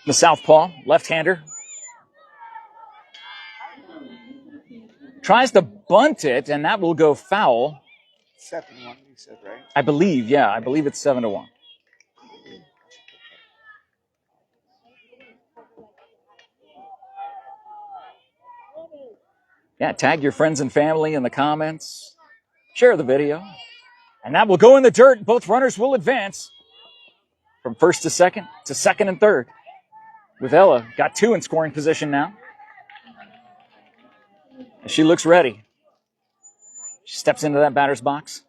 [SPEAKER 1] The southpaw, left-hander. Tries to bunt it, and that will go foul.
[SPEAKER 2] 7-1, you said, right?
[SPEAKER 1] I believe it's 7-1. Yeah, tag your friends and family in the comments. Share the video. And that will go in the dirt. Both runners will advance from first to second and third. With Ella, got 2 in scoring position now. And she looks ready. She steps into that batter's box.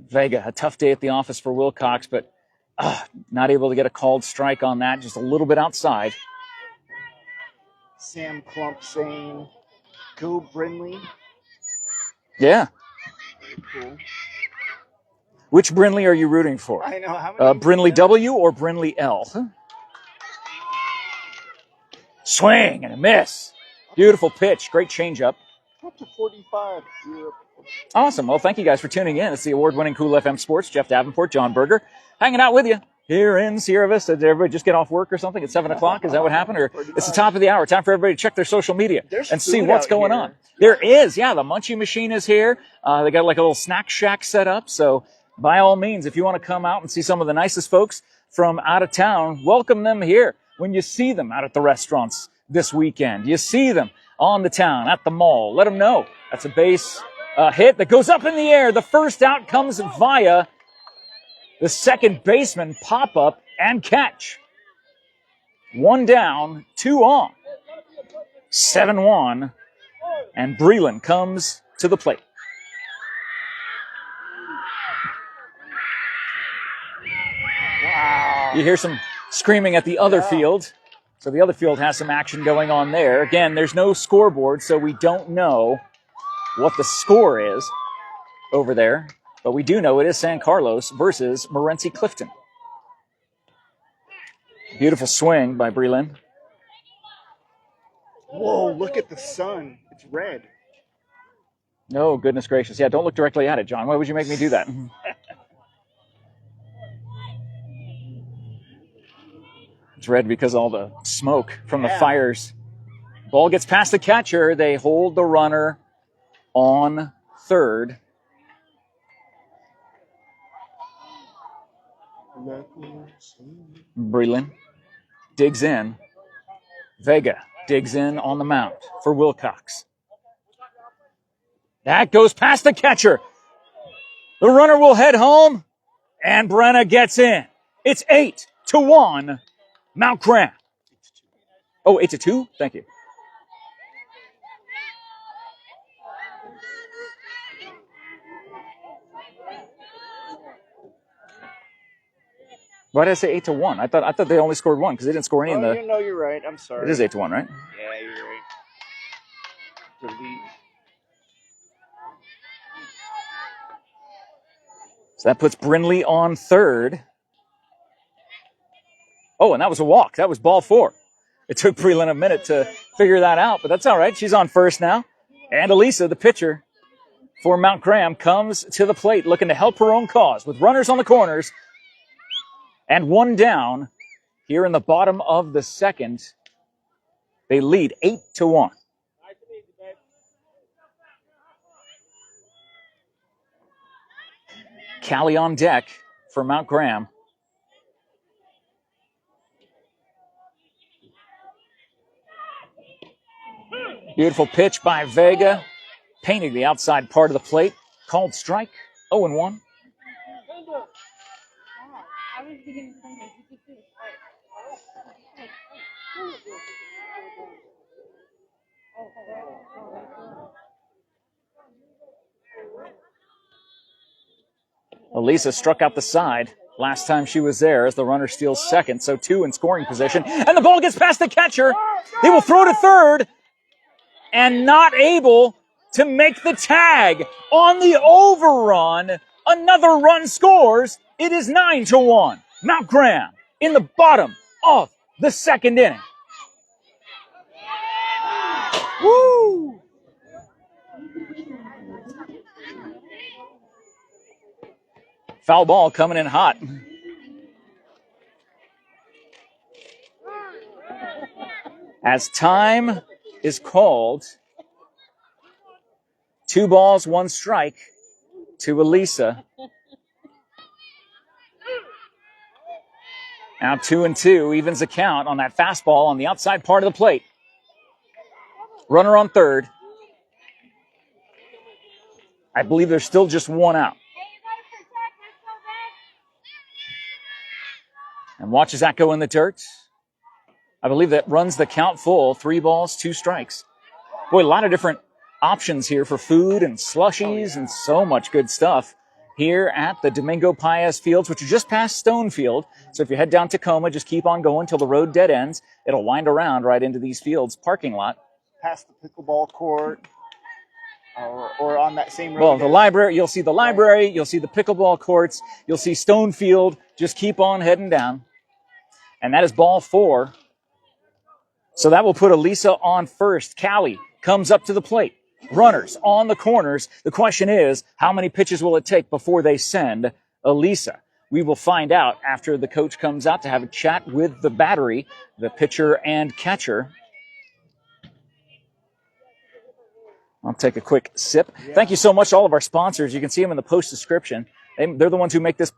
[SPEAKER 1] Vega, a tough day at the office for Willcox, but not able to get a called strike on that. Just a little bit outside.
[SPEAKER 2] Sam Klump saying, go Brindley.
[SPEAKER 1] Yeah.
[SPEAKER 2] Cool.
[SPEAKER 1] Which Brindley are you rooting for?
[SPEAKER 2] I know. How many
[SPEAKER 1] Brindley W or Brindley L? Swing and a miss. Beautiful pitch. Great changeup.
[SPEAKER 2] Up to 45.
[SPEAKER 1] Awesome. Well, thank you guys for tuning in. It's the award-winning Cool FM Sports. Jeff Davenport, John Berger, hanging out with you here in Sierra Vista. Did everybody just get off work or something at 7 o'clock? Is that what happened? Or it's the top of the hour. Time for everybody to check their social media and see what's going on. There is. Yeah, the Munchie Machine is here. They got like a little snack shack set up. So by all means, if you want to come out and see some of the nicest folks from out of town, welcome them here. When you see them out at the restaurants this weekend, you see them on the town, at the mall, let them know. That's a base hit that goes up in the air. The first out comes via The second baseman pop up and catch. 1 down, 2 on. 7-1, and Breland comes to the plate.
[SPEAKER 2] Wow.
[SPEAKER 1] You hear some screaming at the other field. So the other field has some action going on there. Again, there's no scoreboard, so we don't know what the score is over there. But we do know it is San Carlos versus Morenci Clifton. Beautiful swing by Breland.
[SPEAKER 2] Whoa, look at the sun. It's red.
[SPEAKER 1] Oh, goodness gracious. Yeah, don't look directly at it, John. Why would you make me do that? It's red because all the smoke from the fires. Ball gets past the catcher. They hold the runner on third. Breland digs in. Vega digs in on the mound for Willcox. That goes past the catcher. The runner will head home, and Brenna gets in. It's 8-1, Mount Graham. Oh, 8-2? Thank you. Why did I say 8-1? I thought they only scored one because they didn't score any in the.
[SPEAKER 2] No, you're right. I'm sorry.
[SPEAKER 1] It is 8-1, right?
[SPEAKER 2] Yeah, you're right. Delete.
[SPEAKER 1] So that puts Brindley on third. Oh, and that was a walk. That was ball 4. It took Breland a minute to figure that out, but that's all right. She's on first now. And Elisa, the pitcher for Mount Graham, comes to the plate looking to help her own cause with runners on the corners. And 1 down here in the bottom of the second. They lead 8-1. Callie on deck for Mount Graham. Beautiful pitch by Vega, painting the outside part of the plate. Called strike, 0-1. Elisa struck out the side last time she was there as the runner steals second, so 2 in scoring position. And the ball gets past the catcher. He will throw to third and not able to make the tag on the overrun. Another run scores. It is 9-1. Mount Graham in the bottom of the second inning. Woo! Foul ball coming in hot. As time is called, 2 balls, 1 strike to Elisa. Now 2-2, evens the count on that fastball on the outside part of the plate. Runner on third. I believe there's still just 1 out. And watches that go in the dirt. I believe that runs the count full. 3 balls, 2 strikes. Boy, a lot of different options here for food and slushies and so much good stuff here at the Domingo Paez Fields, which are just past Stonefield. So if you head down Tacoma, just keep on going till the road dead ends. It'll wind around right into these fields parking lot.
[SPEAKER 2] Past the pickleball court. Or on that same road.
[SPEAKER 1] Well, the library, you'll see the library, you'll see the pickleball courts, you'll see Stonefield. Just keep on heading down. And that is ball 4. So that will put Elisa on first. Callie comes up to the plate. Runners on the corners. The question is, how many pitches will it take before they send Elisa? We will find out after the coach comes out to have a chat with the battery, the pitcher and catcher. I'll take a quick sip. Yeah. Thank you so much to all of our sponsors. You can see them in the post description. They're the ones who make this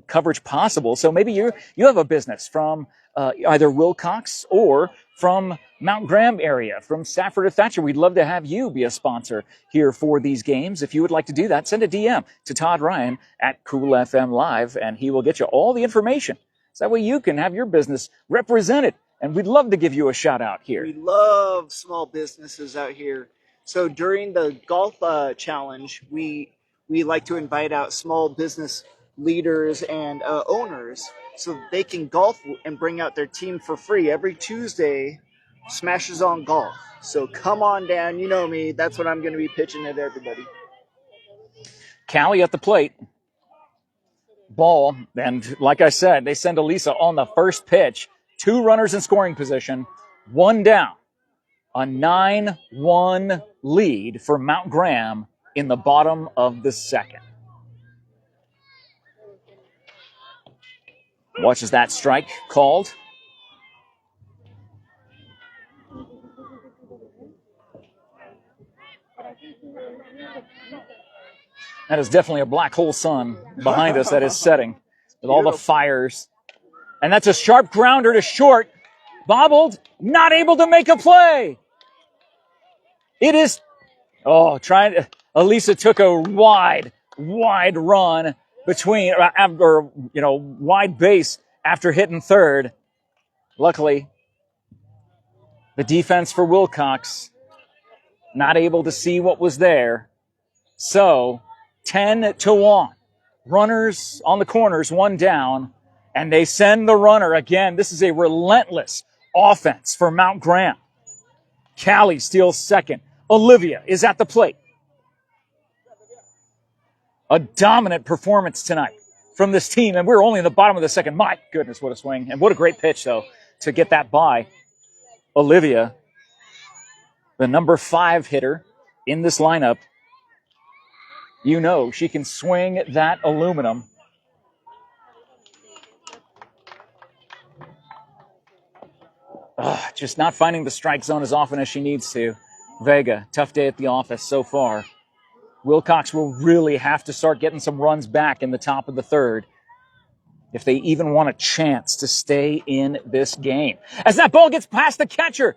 [SPEAKER 1] coverage possible. So maybe you have a business from either Willcox or from Mount Graham area, from Stafford to Thatcher. We'd love to have you be a sponsor here for these games. If you would like to do that, send a DM to Todd Ryan at Cool FM Live, and he will get you all the information. So that way you can have your business represented. And we'd love to give you a shout out here.
[SPEAKER 2] We love small businesses out here. So during the golf challenge, we like to invite out small business leaders and owners so they can golf and bring out their team for free. Every Tuesday, Smashes on Golf. So come on down. You know me. That's what I'm going to be pitching at everybody.
[SPEAKER 1] Callie at the plate. Ball, and like I said, they send Elisa on the first pitch. 2 runners in scoring position, 1 down. A 9-1 lead for Mount Graham in the bottom of the second. Watches that strike called. That is definitely a black hole sun behind us that is setting with all the fires. And that's a sharp grounder to short. Bobbled, not able to make a play. It is, Elisa took a wide run between, wide base after hitting third. Luckily, the defense for Willcox not able to see what was there. So, 10-1. Runners on the corners, 1 down, and they send the runner again. This is a relentless offense for Mount Graham. Callie steals second. Olivia is at the plate. A dominant performance tonight from this team, and we're only in the bottom of the second. My goodness, what a swing. And what a great pitch, though, to get that by. Olivia, the number 5 hitter in this lineup. You know she can swing that aluminum. Just not finding the strike zone as often as she needs to. Vega, tough day at the office so far. Willcox will really have to start getting some runs back in the top of the third if they even want a chance to stay in this game. As that ball gets past the catcher,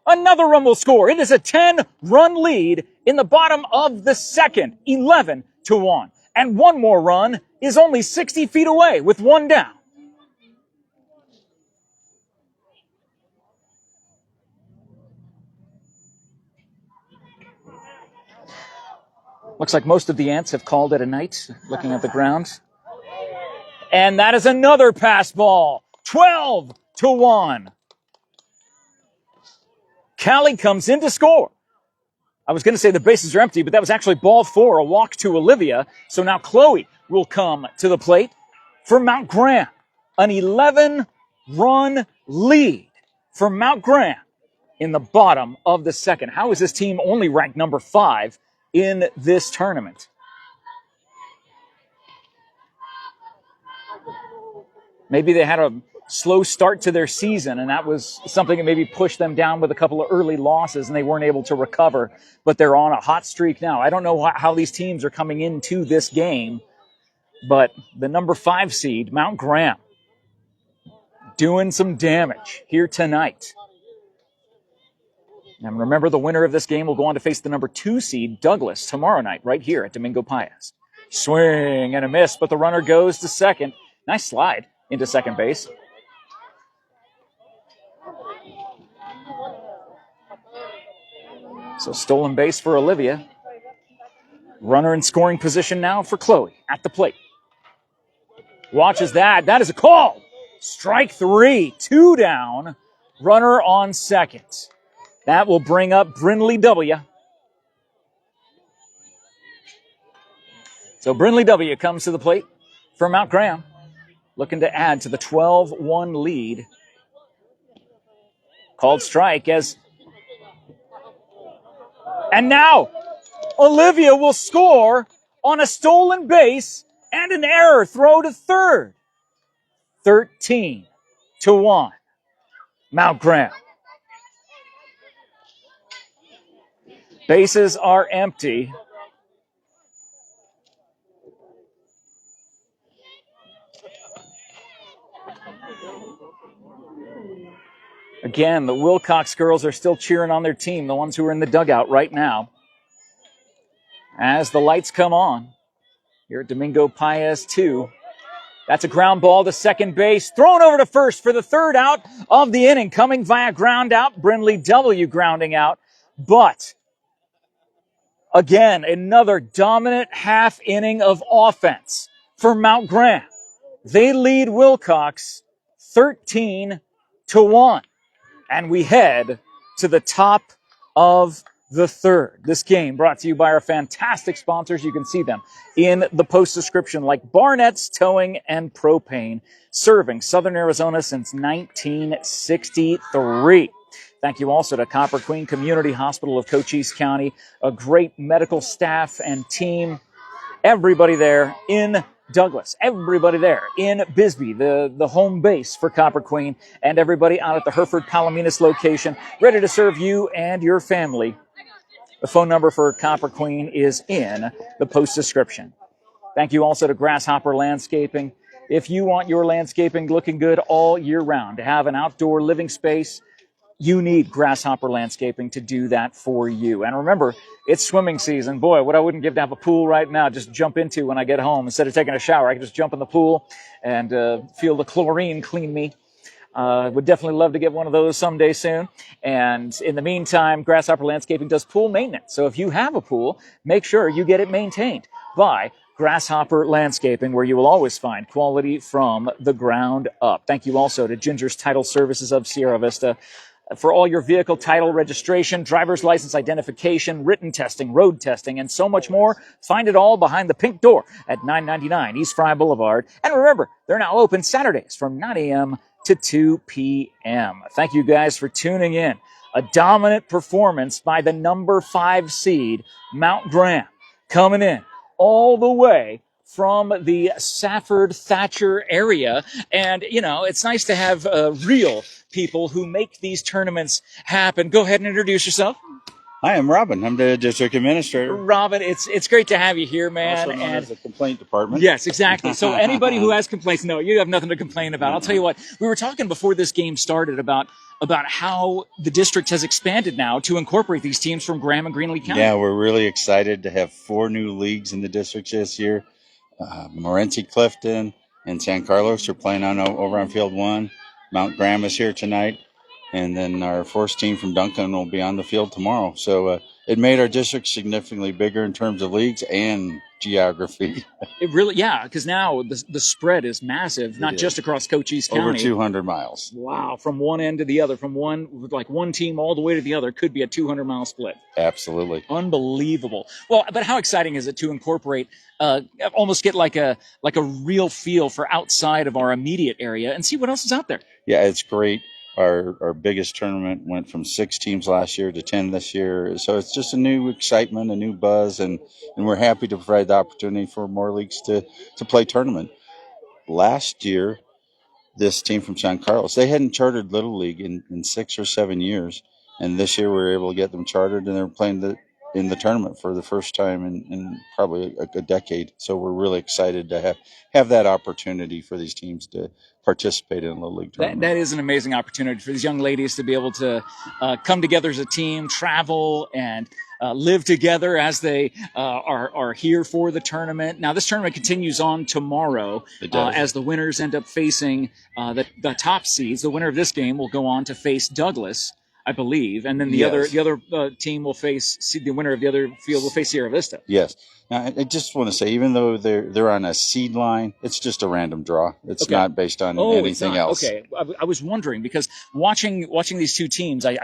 [SPEAKER 1] another run will score. It is a 10-run lead in the bottom of the second, 11-1. And one more run is only 60 feet away with 1 down. Looks like most of the ants have called it a night, looking at the ground. And that is another pass ball. 12-1. Callie comes in to score. I was going to say the bases are empty, but that was actually ball 4, a walk to Olivia. So now Chloe will come to the plate for Mount Graham. An 11-run lead for Mount Graham in the bottom of the second. How is this team only ranked number 5 in this tournament? Maybe they had a slow start to their season, and that was something that maybe pushed them down with a couple of early losses, and they weren't able to recover. But they're on a hot streak now. I don't know how these teams are coming into this game, but the number 5 seed, Mount Graham, doing some damage here tonight. And remember, the winner of this game will go on to face the number 2 seed, Douglas, tomorrow night, right here at Domingo Paez. Swing and a miss, but the runner goes to second. Nice slide into second base. So stolen base for Olivia. Runner in scoring position now for Chloe at the plate. Watches that. That is a call. Strike 3, 2 down. Runner on second. That will bring up Brindley W. So Brindley W comes to the plate for Mount Graham, looking to add to the 12-1 lead. Called strike as... And now, Olivia will score on a stolen base and an error throw to third. 13-1. Mount Graham. Bases are empty. Again, the Willcox girls are still cheering on their team, the ones who are in the dugout right now. As the lights come on, here at Domingo Paez 2. That's a ground ball to second base. Thrown over to first for the third out of the inning. Coming via ground out. Brindley W grounding out. But, again, another dominant half inning of offense for Mount Graham. They lead Willcox 13-1. And we head to the top of the third. This game brought to you by our fantastic sponsors. You can see them in the post description, like Barnett's Towing and Propane, serving Southern Arizona since 1963. Thank you also to Copper Queen Community Hospital of Cochise County, a great medical staff and team. Everybody there in Douglas, everybody there in Bisbee, the home base for Copper Queen, and everybody out at the Hereford Palominas location, ready to serve you and your family. The phone number for Copper Queen is in the post description. Thank you also to Grasshopper Landscaping. If you want your landscaping looking good all year round, to have an outdoor living space, you need Grasshopper Landscaping to do that for you. And remember, it's swimming season. Boy, what I wouldn't give to have a pool right now, just jump into when I get home. Instead of taking a shower, I can just jump in the pool and feel the chlorine clean me. Would definitely love to get one of those someday soon. And in the meantime, Grasshopper Landscaping does pool maintenance. So if you have a pool, make sure you get it maintained by Grasshopper Landscaping, where you will always find quality from the ground up. Thank you also to Ginger's Title Services of Sierra Vista for all your vehicle title registration, driver's license identification, written testing, road testing, and so much more. Find it all behind the pink door at 999 East Fry Boulevard. And remember, they're now open Saturdays from 9 a.m. to 2 p.m. Thank you guys for tuning in. A dominant performance by the number 5 seed, Mount Graham, coming in all the way from the Safford Thatcher area. And, you know, it's nice to have real people who make these tournaments happen. Go ahead and introduce yourself.
[SPEAKER 3] Hi, I'm Robin. I'm the district administrator.
[SPEAKER 1] Robin, it's great to have you here, man.
[SPEAKER 3] Also known as the complaint department.
[SPEAKER 1] Yes, exactly. So anybody who has complaints, no, you have nothing to complain about. I'll tell you what, we were talking before this game started about how the district has expanded now to incorporate these teams from Graham and Greenlee County.
[SPEAKER 3] Yeah, we're really excited to have 4 new leagues in the district this year. Morenci Clifton and San Carlos are playing over on Field 1. Mount Graham is here tonight. And then our 4th team from Duncan will be on the field tomorrow. So it made our district significantly bigger in terms of leagues and geography.
[SPEAKER 1] It really, yeah, because now the spread is massive, not just across Cochise County.
[SPEAKER 3] Over 200 miles.
[SPEAKER 1] Wow, from one end to the other, from one team all the way to the other, could be a 200-mile split.
[SPEAKER 3] Absolutely.
[SPEAKER 1] Unbelievable. Well, but how exciting is it to incorporate, almost get like a real feel for outside of our immediate area and see what else is out there?
[SPEAKER 3] Yeah, it's great. Our biggest tournament went from 6 teams last year to 10 this year. So it's just a new excitement, a new buzz, and we're happy to provide the opportunity for more leagues to play tournament. Last year, this team from San Carlos, they hadn't chartered Little League in 6 or 7 years. And this year we were able to get them chartered, and they're playing in the tournament for the first time in probably a decade. So we're really excited to have that opportunity for these teams to participate in a Little League tournament.
[SPEAKER 1] That is an amazing opportunity for these young ladies to be able to come together as a team, travel, and live together as they are here for the tournament. Now, this tournament continues on tomorrow as the winners end up facing the top seeds. The winner of this game will go on to face Douglas, I believe, and then the other team will face the winner of the other field will face Sierra Vista.
[SPEAKER 3] Yes. Now, I just want to say, even though they're on a seed line, it's just a random draw. It's not based on anything else.
[SPEAKER 1] Okay, I was wondering because watching these two teams, I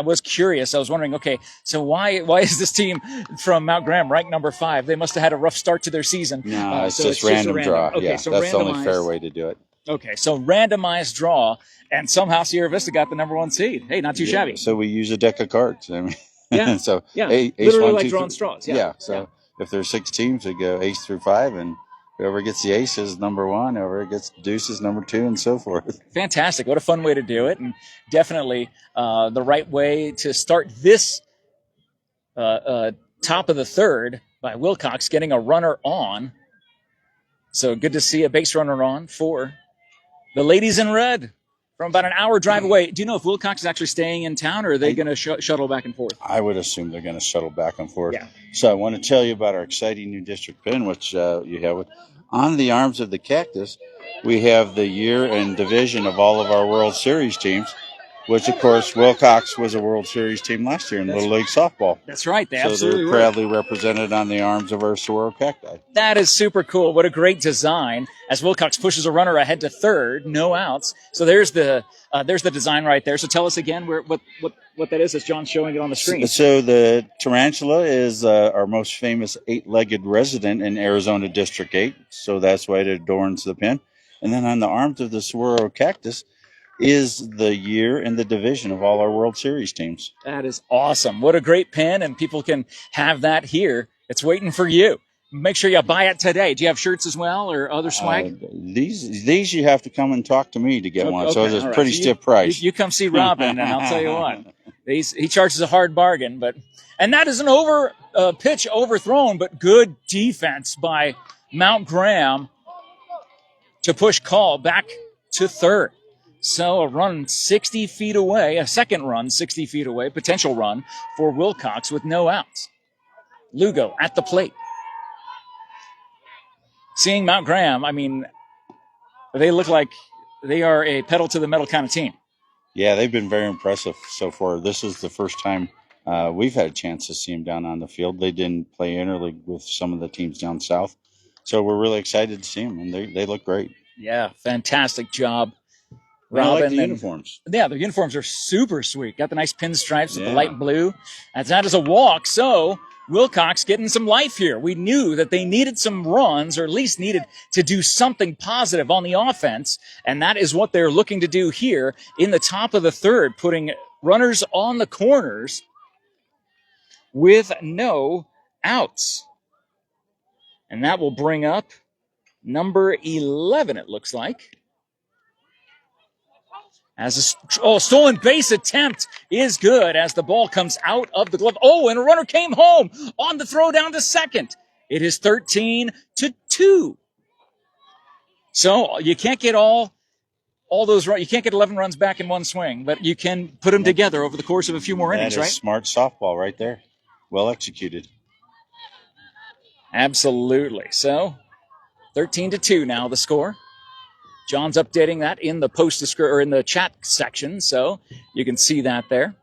[SPEAKER 1] was curious. I was wondering, okay, so why is this team from Mount Graham ranked number 5? They must have had a rough start to their season.
[SPEAKER 3] No, it's just random draw. Okay, so that's the only fair way to do it.
[SPEAKER 1] Okay, so randomized draw, and somehow Sierra Vista got the number 1 seed. Hey, not too shabby.
[SPEAKER 3] So we use a deck of cards. I mean, so
[SPEAKER 1] literally
[SPEAKER 3] ace, 1,
[SPEAKER 1] like
[SPEAKER 3] 2,
[SPEAKER 1] drawing straws.
[SPEAKER 3] So if there's 6 teams, we go ace through 5, and whoever gets the ace is number 1, whoever gets deuces number 2, and so forth.
[SPEAKER 1] Fantastic! What a fun way to do it, and definitely the right way to start this top of the third by Willcox getting a runner on. So good to see a base runner on for the ladies in red from about an hour drive away. Do you know if Willcox is actually staying in town, or are they going to shuttle back and forth?
[SPEAKER 3] I would assume they're going to shuttle back and forth.
[SPEAKER 1] Yeah.
[SPEAKER 3] So I want to tell you about our exciting new district pin, which you have on the arms of the cactus. We have the year and division of all of our World Series teams, which, of course, Willcox was a World Series team last year in Little League Softball.
[SPEAKER 1] That's right. They
[SPEAKER 3] so
[SPEAKER 1] absolutely
[SPEAKER 3] they're proudly represented on the arms of our saguaro cacti.
[SPEAKER 1] That is super cool. What a great design. As Willcox pushes a runner ahead to third, no outs. So there's the design right there. So tell us again what that is, as John's showing it on the screen.
[SPEAKER 3] So the tarantula is our most famous eight-legged resident in Arizona District 8. So that's why it adorns the pin. And then on the arms of the saguaro cactus is the year and the division of all our World Series teams.
[SPEAKER 1] That is awesome. What a great pin, and people can have that here. It's waiting for you. Make sure you buy it today. Do you have shirts as well or other swag?
[SPEAKER 3] These you have to come and talk to me to get one. Okay, so it's a pretty stiff price.
[SPEAKER 1] You come see Robin, and I'll tell you what. He charges a hard bargain. And that is an pitch overthrown, but good defense by Mount Graham to push Call back to third. So a run 60 feet away, a second run 60 feet away, potential run for Willcox with no outs. Lugo at the plate. Seeing Mount Graham, I mean, they look like they are a pedal to the metal kind of team.
[SPEAKER 3] Yeah, they've been very impressive so far. This is the first time we've had a chance to see them down on the field. They didn't play interleague with some of the teams down south. So we're really excited to see them, and they look great.
[SPEAKER 1] Yeah, fantastic job.
[SPEAKER 3] Robin, I like the uniforms.
[SPEAKER 1] Yeah, the uniforms are super sweet. Got the nice pinstripes with the light blue. That is a walk, so Willcox getting some life here. We knew that they needed some runs, or at least needed to do something positive on the offense, and that is what they're looking to do here in the top of the third, putting runners on the corners with no outs. And that will bring up number 11, it looks like. As a stolen base attempt is good as the ball comes out of the glove. Oh, and a runner came home on the throw down to second. It is 13-2. So you can't get all those runs. You can't get 11 runs back in one swing, but you can put them together over the course of a few more innings, right?
[SPEAKER 3] That is smart softball right there. Well executed.
[SPEAKER 1] Absolutely. So 13-2 now the score. John's updating that in the or in the chat section, so you can see that there.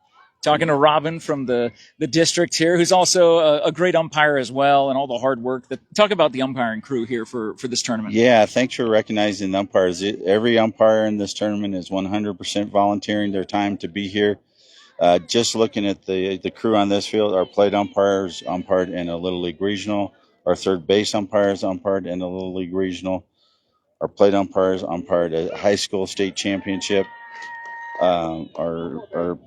[SPEAKER 1] Talking to Robin from the district here, who's also a great umpire as well, and all the hard work. Talk about the umpiring crew here for this tournament.
[SPEAKER 3] Yeah, thanks for recognizing the umpires. Every umpire in this tournament is 100% volunteering their time to be here. Just looking at the crew on this field, our plate umpires umpired in a Little League Regional. Our third base umpires umpired in a Little League Regional. Our plate umpires umpired a high school state championship. Our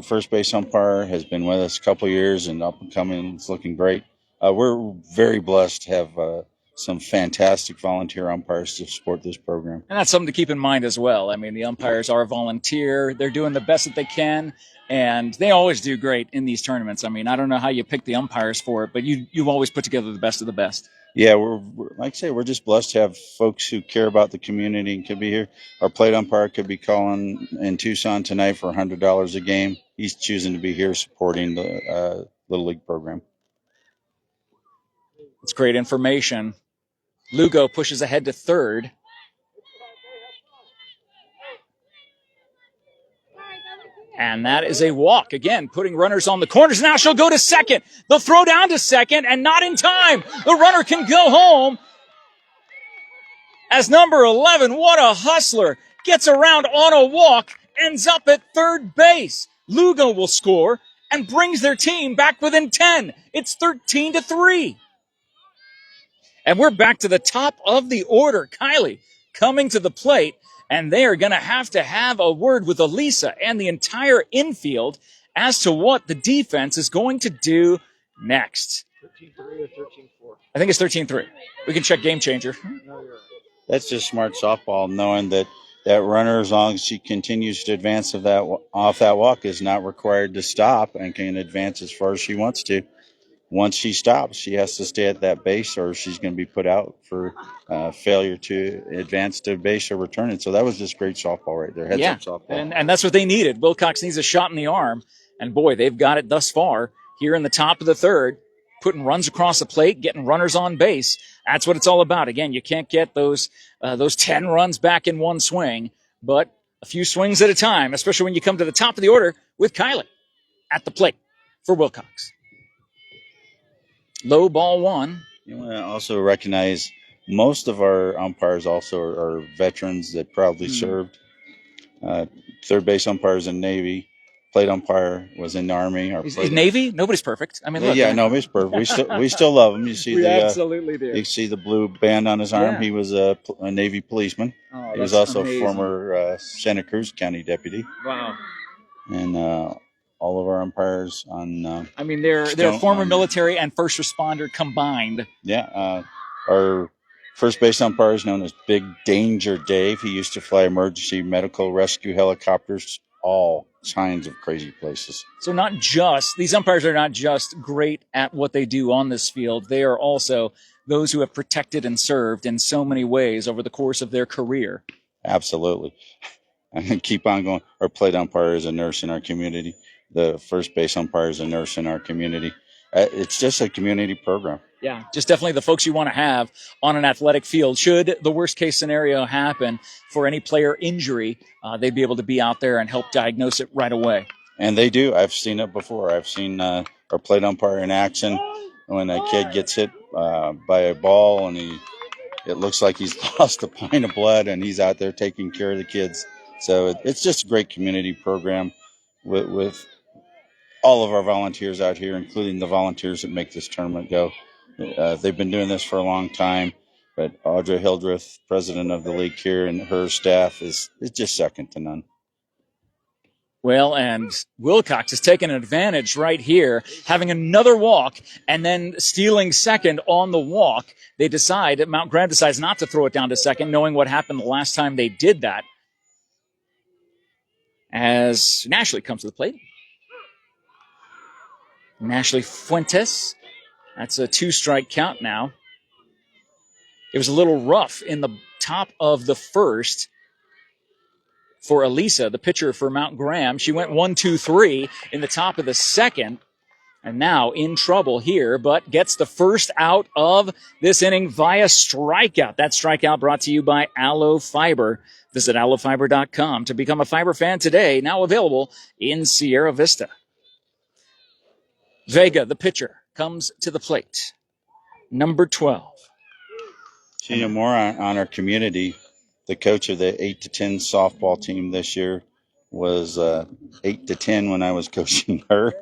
[SPEAKER 3] first base umpire has been with us a couple of years and up and coming. It's looking great. We're very blessed to have some fantastic volunteer umpires to support this program.
[SPEAKER 1] And that's something to keep in mind as well. I mean, the umpires are volunteer. They're doing the best that they can, and they always do great in these tournaments. I mean, I don't know how you pick the umpires for it, but you've always put together the best of the best.
[SPEAKER 3] Yeah, we're like I say, we're just blessed to have folks who care about the community and could be here. Our plate umpire could be calling in Tucson tonight for $100 a game. He's choosing to be here supporting the Little League program.
[SPEAKER 1] It's great information. Lugo pushes ahead to third. And that is a walk. Again, putting runners on the corners. Now she'll go to second. They'll throw down to second, and not in time. The runner can go home. As number 11, what a hustler, gets around on a walk, ends up at third base. Lugo will score and brings their team back within 10. It's 13-3. And we're back to the top of the order. Kylie coming to the plate. And they are going to have a word with Elisa and the entire infield as to what the defense is going to do next.
[SPEAKER 2] 13-3 or 13-4?
[SPEAKER 3] I
[SPEAKER 1] think it's 13-3. We can check Game Changer.
[SPEAKER 2] No, you're right.
[SPEAKER 3] That's just smart softball, knowing that runner, as long as she continues to advance off that walk, is not required to stop and can advance as far as she wants to. once she stops, she has to stay at that base, or she's going to be put out for failure to advance to base or return it. So that was just great softball right there. Heads up softball.
[SPEAKER 1] And that's what they needed. Willcox needs a shot in the arm. And boy, they've got it thus far here in the top of the third, putting runs across the plate, getting runners on base. That's what it's all about. Again, you can't get those 10 runs back in one swing, but a few swings at a time, especially when you come to the top of the order with Kylie at the plate for Willcox. Low ball one.
[SPEAKER 3] You want to also recognize most of our umpires also are veterans that proudly served. Third base umpire is in Navy. Plate umpire was in the Army.
[SPEAKER 1] Is Navy? Nobody's perfect. I mean, look.
[SPEAKER 3] Yeah, nobody's perfect. We still love him. You see
[SPEAKER 1] absolutely do.
[SPEAKER 3] You see the blue band on his arm.
[SPEAKER 1] Yeah.
[SPEAKER 3] He was a Navy policeman.
[SPEAKER 1] Oh,
[SPEAKER 3] he was also
[SPEAKER 1] amazing.
[SPEAKER 3] a former Santa Cruz County deputy.
[SPEAKER 1] Wow.
[SPEAKER 3] And all of our umpires on.
[SPEAKER 1] I mean, they're former military and first responder combined.
[SPEAKER 3] Yeah. Our first base umpire is known as Big Danger Dave. He used to fly emergency medical rescue helicopters all kinds of crazy places.
[SPEAKER 1] So these umpires are not just great at what they do on this field. They are also those who have protected and served in so many ways over the course of their career.
[SPEAKER 3] Absolutely. And keep on going. Our plate umpire is a nurse in our community. The first base umpire is a nurse in our community. It's just a community program.
[SPEAKER 1] Yeah, just definitely the folks you want to have on an athletic field. Should the worst case scenario happen for any player injury, they'd be able to be out there and help diagnose it right away.
[SPEAKER 3] And they do. I've seen it before. I've seen our plate umpire in action when a kid gets hit by a ball and it looks like he's lost a pint of blood, and he's out there taking care of the kids. So it's just a great community program with all of our volunteers out here, including the volunteers that make this tournament go. They've been doing this for a long time, but Audra Hildreth, president of the league here, and her staff is just second to none.
[SPEAKER 1] Well, and Willcox is taking advantage right here, having another walk and then stealing second on the walk. Mount Graham decides not to throw it down to second, knowing what happened the last time they did that. As Nashley comes to the plate. Nashley Fuentes. That's a 2-strike count now. It was a little rough in the top of the first for Elisa, the pitcher for Mount Graham. She went 1-2-3 in the top of the second, and now in trouble here, but gets the first out of this inning via strikeout. That strikeout brought to you by Aloe Fiber. Visit aloefiber.com to become a fiber fan today, now available in Sierra Vista. Vega, the pitcher, comes to the plate. Number 12.
[SPEAKER 3] More on our community. The coach of the 8 to 10 softball team this year was 8 to 10 when I was coaching her.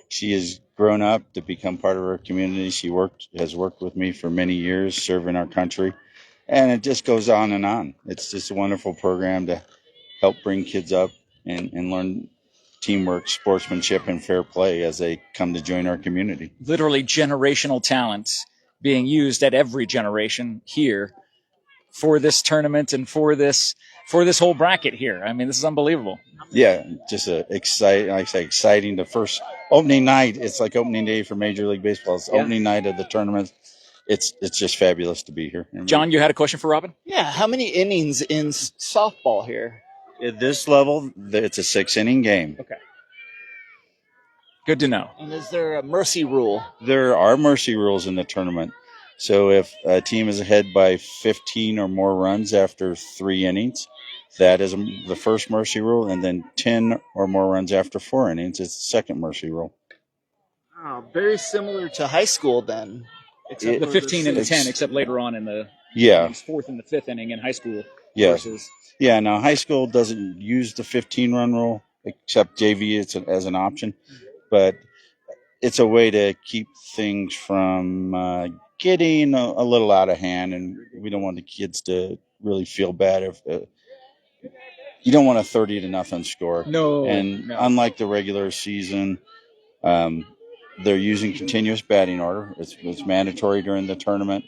[SPEAKER 3] She has grown up to become part of our community. She has worked with me for many years, serving our country. And it just goes on and on. It's just a wonderful program to help bring kids up and learn teamwork, sportsmanship, and fair play as they come to join our community.
[SPEAKER 1] Literally generational talent being used at every generation here for this tournament and for this whole bracket here. I mean, this is unbelievable.
[SPEAKER 3] Yeah, just exciting. The first opening night, it's like opening day for Major League Baseball. It's opening night of the tournament. It's just fabulous to be here.
[SPEAKER 1] John, you had a question for Robin?
[SPEAKER 2] Yeah, how many innings in softball here?
[SPEAKER 3] At this level, it's a 6-inning game.
[SPEAKER 1] Okay. Good to know.
[SPEAKER 2] And is there a mercy rule?
[SPEAKER 3] There are mercy rules in the tournament. So if a team is ahead by 15 or more runs after 3 innings, that is the first mercy rule. And then 10 or more runs after 4 innings, it's the second mercy rule.
[SPEAKER 2] Oh, very similar to high school then.
[SPEAKER 1] Except the 15 and the 10, except later on in the fourth and the fifth inning in high school.
[SPEAKER 3] Yes. Yeah, now high school doesn't use the 15-run rule, except JV as an option. But it's a way to keep things from getting a little out of hand, and we don't want the kids to really feel bad if you don't want a 30-0 score.
[SPEAKER 1] No.
[SPEAKER 3] Unlike the regular season, they're using continuous batting order. It's mandatory during the tournament.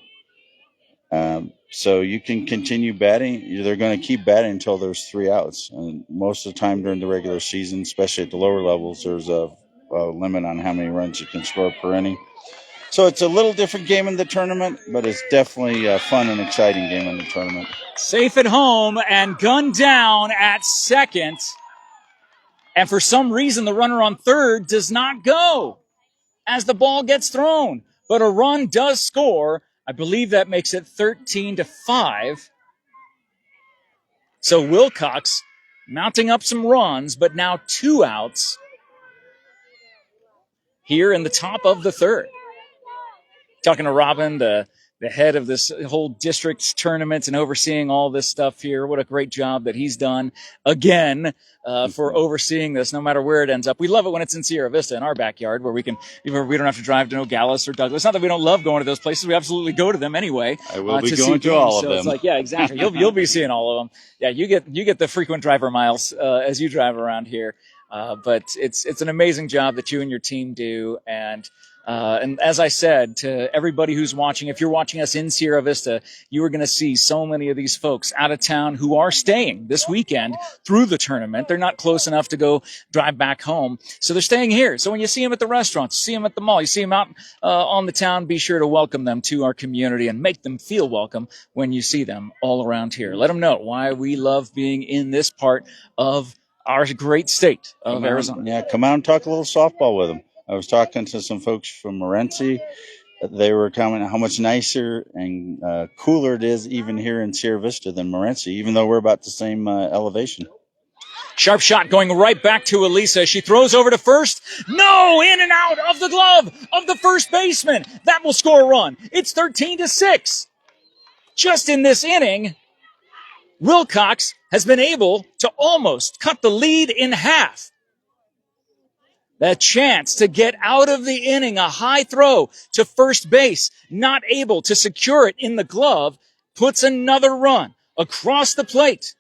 [SPEAKER 3] So you can continue batting. They're going to keep batting until there's 3 outs. And most of the time during the regular season, especially at the lower levels, there's a limit on how many runs you can score per inning. So it's a little different game in the tournament, but it's definitely a fun and exciting game in the tournament.
[SPEAKER 1] Safe at home and gunned down at second. And for some reason, the runner on third does not go as the ball gets thrown. But a run does score. I believe that makes it 13-5. So Willcox mounting up some runs, but now 2 outs here in the top of the third. Talking to Robin, the head of this whole district tournament and overseeing all this stuff here. What a great job that he's done again for overseeing this, no matter where it ends up. We love it when it's in Sierra Vista in our backyard, where we don't have to drive to Nogales or Douglas. Not that we don't love going to those places. We absolutely go to them anyway.
[SPEAKER 3] I will be going to all of them.
[SPEAKER 1] So it's like, yeah, exactly. You'll be seeing all of them. Yeah, you get the frequent driver miles as you drive around here. But it's an amazing job that you and your team do. And as I said to everybody who's watching, if you're watching us in Sierra Vista, you are going to see so many of these folks out of town who are staying this weekend through the tournament. They're not close enough to go drive back home, so they're staying here. So when you see them at the restaurants, see them at the mall, you see them out on the town, be sure to welcome them to our community and make them feel welcome when you see them all around here. Let them know why we love being in this part of our great state of Arizona.
[SPEAKER 3] Yeah, come out and talk a little softball with them. I was talking to some folks from Morenci. They were commenting how much nicer and cooler it is even here in Sierra Vista than Morenci, even though we're about the same elevation.
[SPEAKER 1] Sharp shot going right back to Elisa. She throws over to first. No! In and out of the glove of the first baseman. That will score a run. It's 13-6. Just in this inning, Willcox has been able to almost cut the lead in half. That chance to get out of the inning, a high throw to first base, not able to secure it in the glove, puts another run across the plate.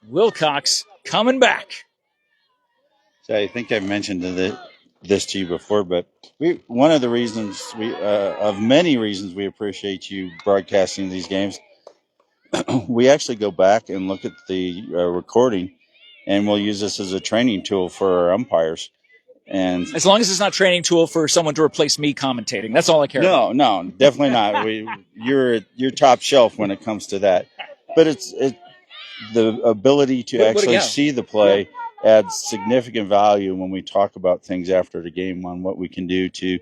[SPEAKER 1] Willcox coming back.
[SPEAKER 3] So I think I've mentioned this to you before, but one of the reasons of many reasons we appreciate you broadcasting these games, we actually go back and look at the recording, and we'll use this as a training tool for our umpires. And
[SPEAKER 1] as long as it's not a training tool for someone to replace me commentating, that's all I care about.
[SPEAKER 3] No, definitely not. You're top shelf when it comes to that. But it's the ability to actually see the play adds significant value when we talk about things after the game on what we can do to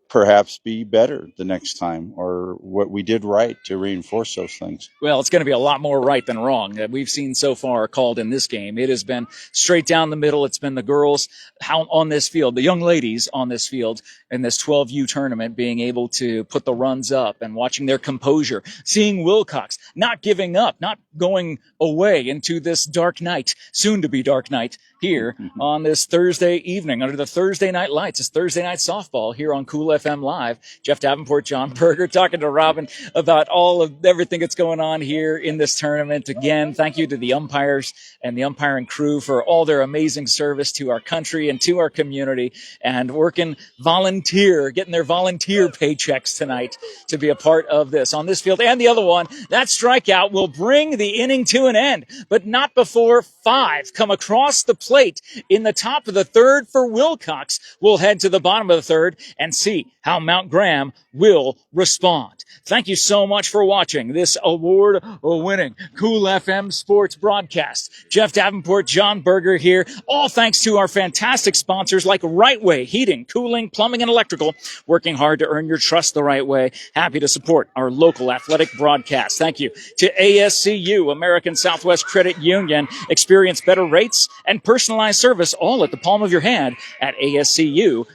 [SPEAKER 3] perhaps be better the next time, or what we did right to reinforce those things.
[SPEAKER 1] Well, it's going to be a lot more right than wrong that we've seen so far called in this game. It has been straight down the middle. It's been the girls on this field, the young ladies on this field in this 12U tournament being able to put the runs up and watching their composure, seeing Willcox not giving up, not going away into this dark night, soon to be dark night here on this Thursday evening under the Thursday night lights. It's Thursday night softball here on Cool FM Live. Jeff Davenport, John Berger, talking to Robin about all of everything that's going on here in this tournament. Again, thank you to the umpires and the umpiring crew for all their amazing service to our country and to our community, and working getting their volunteer paychecks tonight to be a part of this on this field. And the other one, that strikeout will bring the inning to an end, but not before 5 come across the plate in the top of the third for Willcox. We'll head to the bottom of the third and see how Mount Graham will respond. Thank you so much for watching this award-winning Cool FM sports broadcast. Jeff Davenport, John Berger here. All thanks to our fantastic sponsors like Right Way Heating, Cooling, Plumbing, and Electrical, working hard to earn your trust the right way. Happy to support our local athletic broadcast. Thank you to ASCU, American Southwest Credit Union. Experience better rates and personalized service all at the palm of your hand at ASCU.org.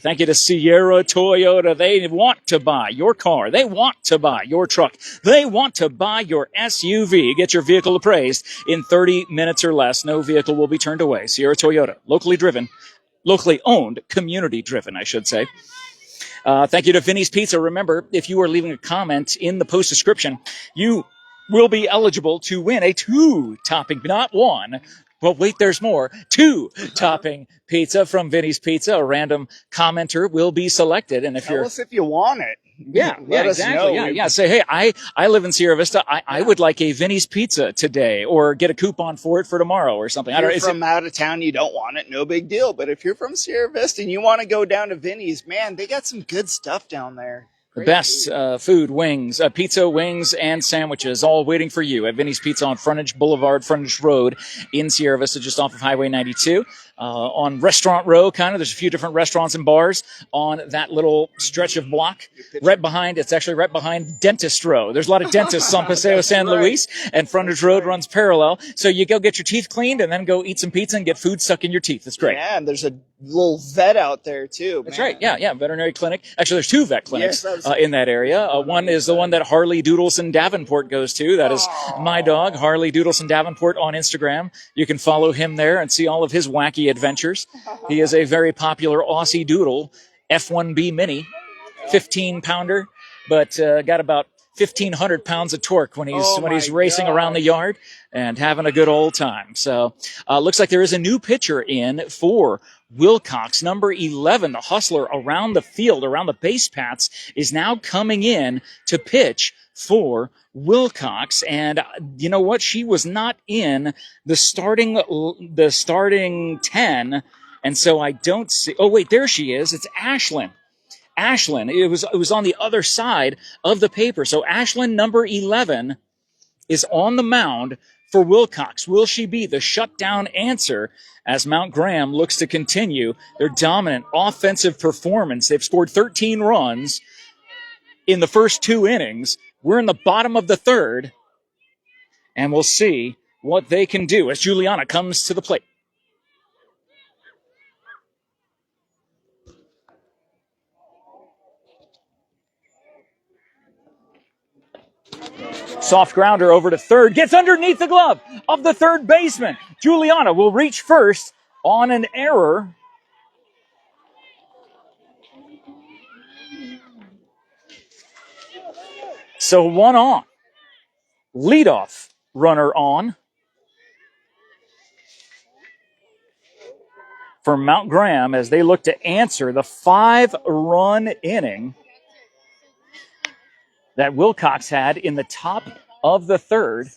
[SPEAKER 1] Thank you to Sierra Toyota. They want to buy your car. They want to buy your truck. They want to buy your SUV. Get your vehicle appraised in 30 minutes or less. No vehicle will be turned away. Sierra Toyota, locally owned, community driven, I should say. Thank you to Vinny's Pizza. Remember, if you are leaving a comment in the post description, you will be eligible to win a 2-topping, not one, but wait, there's more. 2-topping pizza from Vinny's Pizza. A random commenter will be selected. And if
[SPEAKER 2] Tell us if you want it. let us
[SPEAKER 1] exactly.
[SPEAKER 2] know.
[SPEAKER 1] Yeah. Say, hey, I live in Sierra Vista. I would like a Vinny's pizza today, or get a coupon for it for tomorrow or something.
[SPEAKER 2] If you're from out of town, you don't want it, no big deal. But if you're from Sierra Vista and you want to go down to Vinny's, man, they got some good stuff down there.
[SPEAKER 1] The best food, wings, pizza, wings, and sandwiches, all waiting for you at Vinny's Pizza on Frontage Boulevard, Frontage Road in Sierra Vista, just off of Highway 92. On Restaurant Row, there's a few different restaurants and bars on that little stretch of block. It's actually right behind Dentist Row. There's a lot of dentists on Paseo San Luis, and Frontage Road runs parallel. So you go get your teeth cleaned and then go eat some pizza and get food stuck in your teeth. It's great.
[SPEAKER 2] Yeah, and there's a little vet out there, too.
[SPEAKER 1] That's right. Yeah. Veterinary clinic. Actually, there's two vet clinics in that area. One is the one that Harley Doodleson Davenport goes to. That is my dog, Harley Doodleson Davenport, on Instagram. You can follow him there and see all of his wacky adventures. He is a very popular Aussie Doodle, F1B Mini, 15-pounder, but got about 1,500 pounds of torque when he's racing around the yard and having a good old time. So looks like there is a new pitcher in for Willcox. Number 11, the hustler around the field, around the base paths, is now coming in to pitch for Willcox. And you know what? She was not in the starting 10. And so I don't see. Oh, wait, there she is. It's Ashlyn. It was on the other side of the paper. So Ashlyn, number 11, is on the mound for Willcox. Will she be the shutdown answer as Mount Graham looks to continue their dominant offensive performance? They've scored 13 runs in the first 2 innings. We're in the bottom of the third, and we'll see what they can do as Juliana comes to the plate. Soft grounder over to third. Gets underneath the glove of the third baseman. Juliana will reach first on an error. So 1 on. Leadoff runner on for Mount Graham as they look to answer the 5-run inning that Willcox had in the top of the third.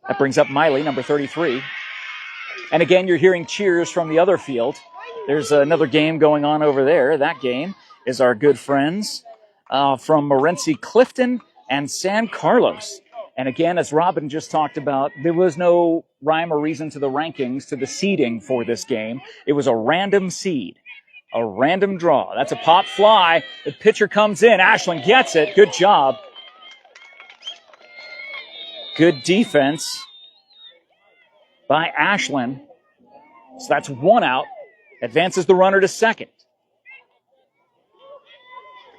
[SPEAKER 1] That brings up Miley, number 33. And again, you're hearing cheers from the other field. There's another game going on over there. That game is our good friends from Morenci Clifton and San Carlos. And again, as Robin just talked about, there was no rhyme or reason to the rankings, to the seeding for this game. It was a random seed, a random draw. That's a pop fly. The pitcher comes in. Ashlyn gets it. Good job. Good defense by Ashlyn. So that's 1 out. Advances the runner to second.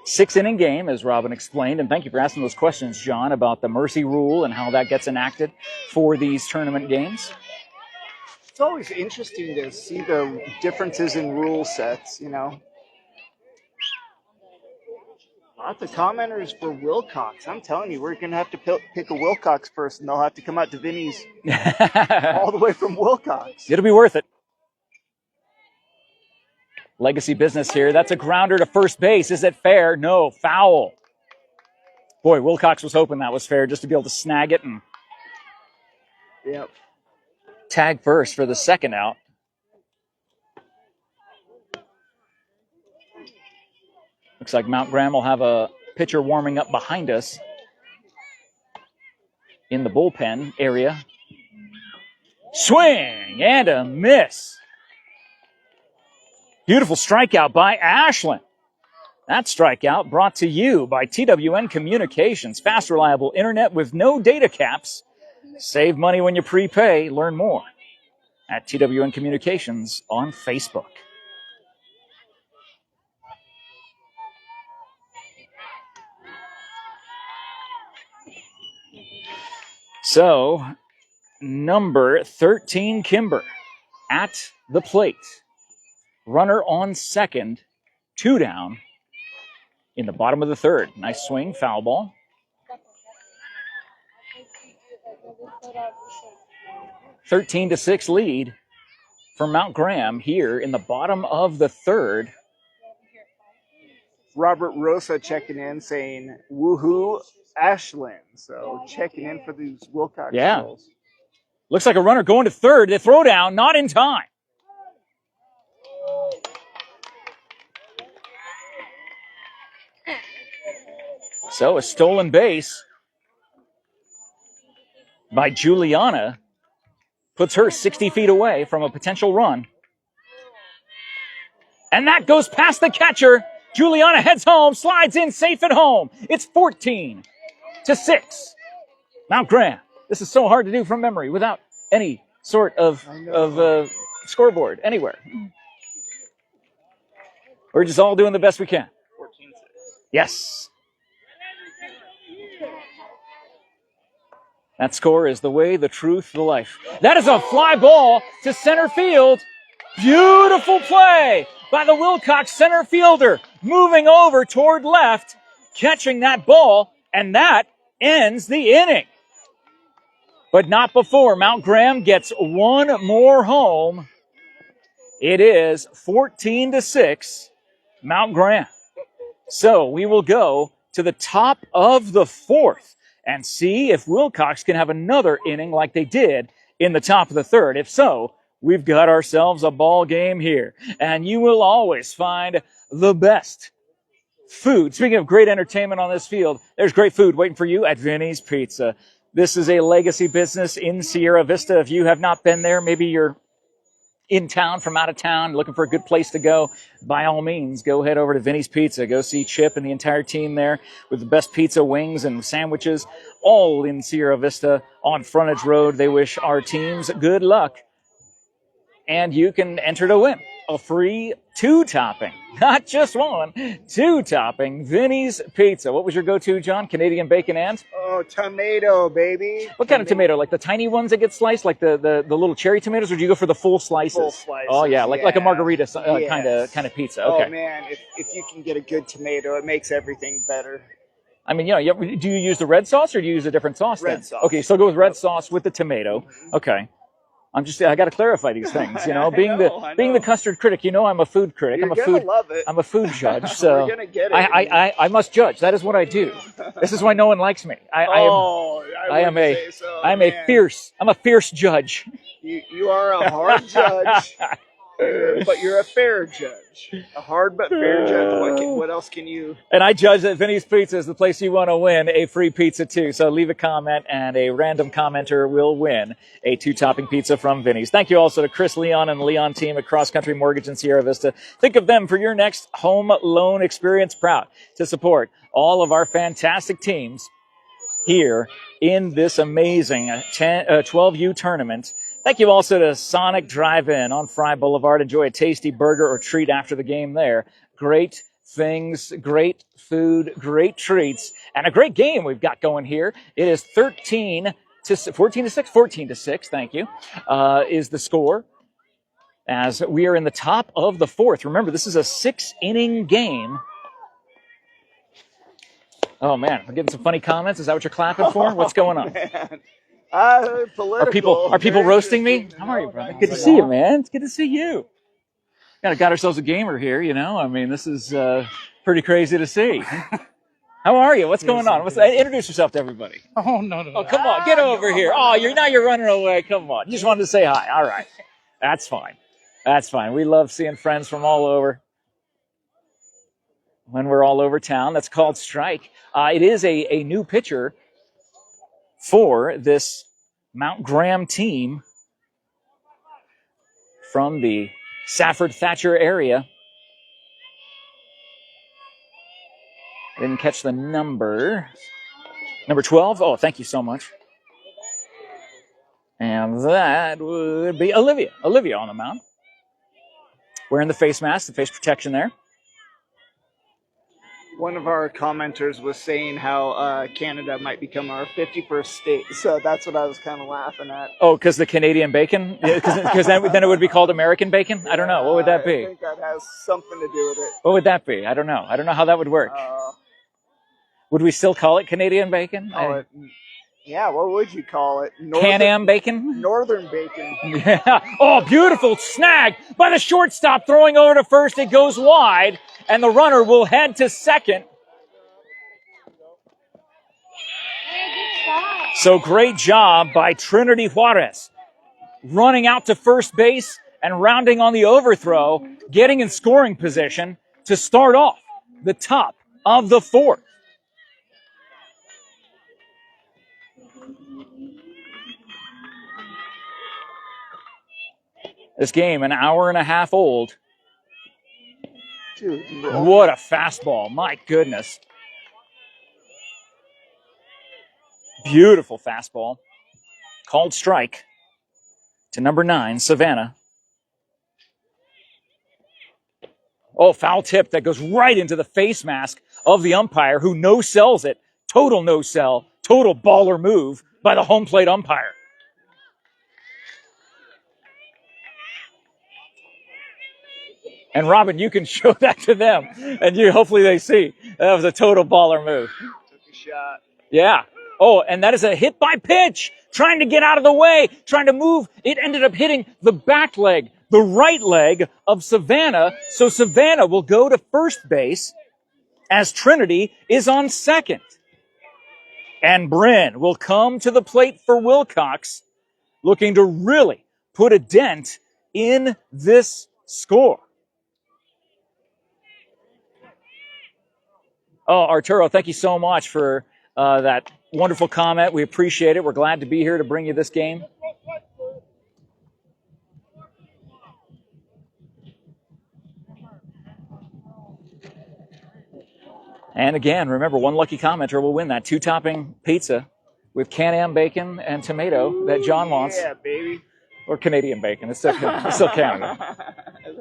[SPEAKER 1] 6-inning game, as Robin explained. And thank you for asking those questions, John, about the mercy rule and how that gets enacted for these tournament games.
[SPEAKER 2] It's always interesting to see the differences in rule sets, you know. Lots of commenters for Willcox. I'm telling you, we're going to have to pick a Willcox person. They'll have to come out to Vinny's all the way from Willcox.
[SPEAKER 1] It'll be worth it. Legacy business here. That's a grounder to first base. Is it fair? No. Foul. Boy, Willcox was hoping that was fair just to be able to snag it and tag first for the second out. Looks like Mount Graham will have a pitcher warming up behind us in the bullpen area. Swing and a miss. Beautiful strikeout by Ashlyn. That strikeout brought to you by TWN Communications. Fast, reliable internet with no data caps. Save money when you prepay. Learn more at TWN Communications on Facebook. So, number 13, Kimber, at the plate. Runner on second, 2 down in the bottom of the third. Nice swing, foul ball. 13-6 lead for Mount Graham here in the bottom of the third.
[SPEAKER 2] Robert Rosa checking in saying, woohoo, Ashland. So checking in for these Willcox girls.
[SPEAKER 1] Looks like a runner going to third. The throw down, not in time. So a stolen base by Juliana puts her 60 feet away from a potential run. And that goes past the catcher. Juliana heads home, slides in safe at home. It's 14-6. Mount Graham. This is so hard to do from memory without any sort of scoreboard anywhere. We're just all doing the best we can.
[SPEAKER 2] 14-6.
[SPEAKER 1] Yes. That score is the way, the truth, the life. That is a fly ball to center field. Beautiful play by the Willcox center fielder. Moving over toward left, catching that ball, and that ends the inning. But not before Mount Graham gets one more home. It is 14-6, Mount Graham. So we will go to the top of the fourth and see if Willcox can have another inning like they did in the top of the third. If so, we've got ourselves a ball game here. And you will always find the best food. Speaking of great entertainment on this field, there's great food waiting for you at Vinny's Pizza. This is a legacy business in Sierra Vista. If you have not been there, maybe you're in town from out of town, looking for a good place to go, by all means, go head over to Vinny's Pizza. Go see Chip and the entire team there with the best pizza, wings, and sandwiches, all in Sierra Vista on Frontage Road. They wish our teams good luck. And you can enter to win a free two-topping, not just one, two-topping Vinny's Pizza. What was your go-to, John? Canadian bacon and?
[SPEAKER 2] Oh, tomato, baby.
[SPEAKER 1] What kind of tomato? Like the tiny ones that get sliced, like the little cherry tomatoes, or do you go for the full slices?
[SPEAKER 2] Full slices.
[SPEAKER 1] Oh, yeah, like a margarita
[SPEAKER 2] Yes.
[SPEAKER 1] kind of pizza. Okay.
[SPEAKER 2] Oh, man, if you can get a good tomato, it makes everything better.
[SPEAKER 1] I mean, do you use the red sauce or do you use a different sauce then?
[SPEAKER 2] Red sauce.
[SPEAKER 1] Okay, so go with red sauce with the tomato. Mm-hmm. Okay. I got to clarify these things, being the custard critic, I'm a food critic.
[SPEAKER 2] Love it.
[SPEAKER 1] I'm a food judge, so
[SPEAKER 2] You're gonna get it.
[SPEAKER 1] I must judge. That is what I do. This is why no one likes me. I'm a fierce judge.
[SPEAKER 2] You are a hard judge, but you're a fair judge. A hard but fair judge. What else can you?
[SPEAKER 1] And I judge that Vinny's Pizza is the place you want to win a free pizza too. So leave a comment and a random commenter will win a two-topping pizza from Vinny's. Thank you also to Chris Leon and the Leon team at Cross Country Mortgage in Sierra Vista. Think of them for your next home loan experience. Proud to support all of our fantastic teams here in this amazing 12U tournament. Thank you also to Sonic Drive-In on Fry Boulevard. Enjoy a tasty burger or treat after the game there. Great things, great food, great treats, and a great game we've got going here. It is 14-6, thank you, is the score as we are in the top of the fourth. Remember, this is a 6-inning game. Oh, man, we're getting some funny comments. Is that what you're clapping for? What's going on?
[SPEAKER 2] Man.
[SPEAKER 1] Are people roasting me? How are you, brother? Good to see you, man. It's good to see you. Got ourselves a gamer here, I mean, this is pretty crazy to see. How are you? What's going on? Introduce yourself to everybody.
[SPEAKER 4] Oh, no.
[SPEAKER 1] Oh, come on. Get over here. Oh, you're running away. Come on. You just wanted to say hi. All right. That's fine. We love seeing friends from all over. When we're all over town, that's called strike. It is a new pitcher for this Mount Graham team from the Safford Thatcher area. I didn't catch the number. Number 12. Oh, thank you so much. And that would be Olivia. Olivia on the mound. Wearing the face mask, the face protection there.
[SPEAKER 2] One of our commenters was saying how Canada might become our 51st state. So that's what I was kind of laughing at.
[SPEAKER 1] Oh, because the Canadian bacon? Because then it would be called American bacon? I don't know. What would that be?
[SPEAKER 2] I think that has something to do with it.
[SPEAKER 1] What would that be? I don't know how that would work. Would we still call it Canadian bacon?
[SPEAKER 2] Yeah, what would you call it?
[SPEAKER 1] Can-Am bacon?
[SPEAKER 2] Northern bacon.
[SPEAKER 1] Yeah. Oh, beautiful snag by the shortstop, throwing over to first. It goes wide, and the runner will head to second. So great job by Trinity Juarez, running out to first base and rounding on the overthrow, getting in scoring position to start off the top of the fourth. This game, an hour and a half old.
[SPEAKER 2] Dude,
[SPEAKER 1] what a fastball. My goodness. Beautiful fastball. Called strike to number 9, Savannah. Oh, foul tip that goes right into the face mask of the umpire, who no-sells it. Total no-sell, total baller move by the home plate umpire. And Robin, you can show that to them, and hopefully they see. That was a total baller move.
[SPEAKER 2] took a shot.
[SPEAKER 1] Yeah. Oh, and that is a hit by pitch, trying to get out of the way, trying to move. It ended up hitting the back leg, the right leg of Savannah. So Savannah will go to first base as Trinity is on second. And Bryn will come to the plate for Willcox, looking to really put a dent in this score. Oh, Arturo, thank you so much for that wonderful comment. We appreciate it. We're glad to be here to bring you this game. And again, remember, one lucky commenter will win that 2-topping pizza with Can-Am bacon and tomato that John wants.
[SPEAKER 2] Yeah, baby.
[SPEAKER 1] Or Canadian bacon. It's still Canada.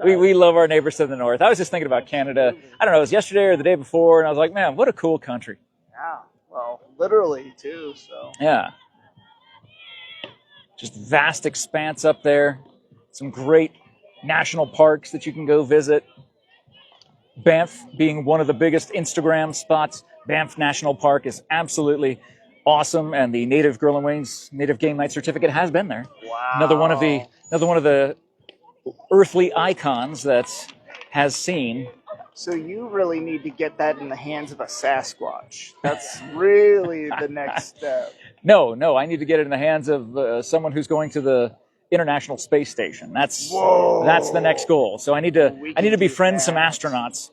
[SPEAKER 1] We love our neighbors to the north. I was just thinking about Canada. I don't know, it was yesterday or the day before, and I was like, man, what a cool country.
[SPEAKER 2] Yeah, well, literally, too, so.
[SPEAKER 1] Yeah. Just vast expanse up there. Some great national parks that you can go visit. Banff being one of the biggest Instagram spots. Banff National Park is absolutely awesome, and the Native Grill and Wings Native Game Night certificate has been there.
[SPEAKER 2] Wow.
[SPEAKER 1] Another one of the earthly icons that has seen.
[SPEAKER 2] So you really need to get that in the hands of a Sasquatch. That's really the next step.
[SPEAKER 1] No, I need to get it in the hands of someone who's going to the International Space Station. That's the next goal. So I need to befriend some astronauts.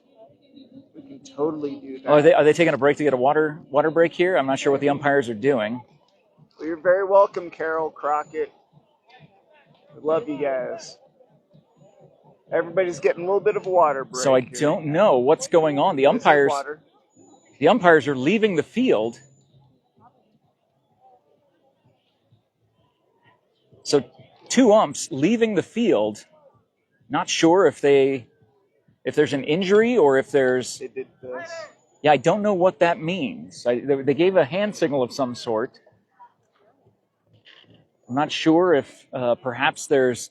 [SPEAKER 2] We can totally do that.
[SPEAKER 1] Oh, are they taking a break to get a water break here? I'm not sure what the umpires are doing.
[SPEAKER 2] Well, you're very welcome, Carol Crockett. We love you guys. Everybody's getting a little bit of a water break.
[SPEAKER 1] So I don't know what's going on. The umpires are leaving the field. So 2 umps leaving the field. Not sure if there's an injury or if there's.
[SPEAKER 2] They did this.
[SPEAKER 1] Yeah, I don't know what that means. They gave a hand signal of some sort. I'm not sure if perhaps there's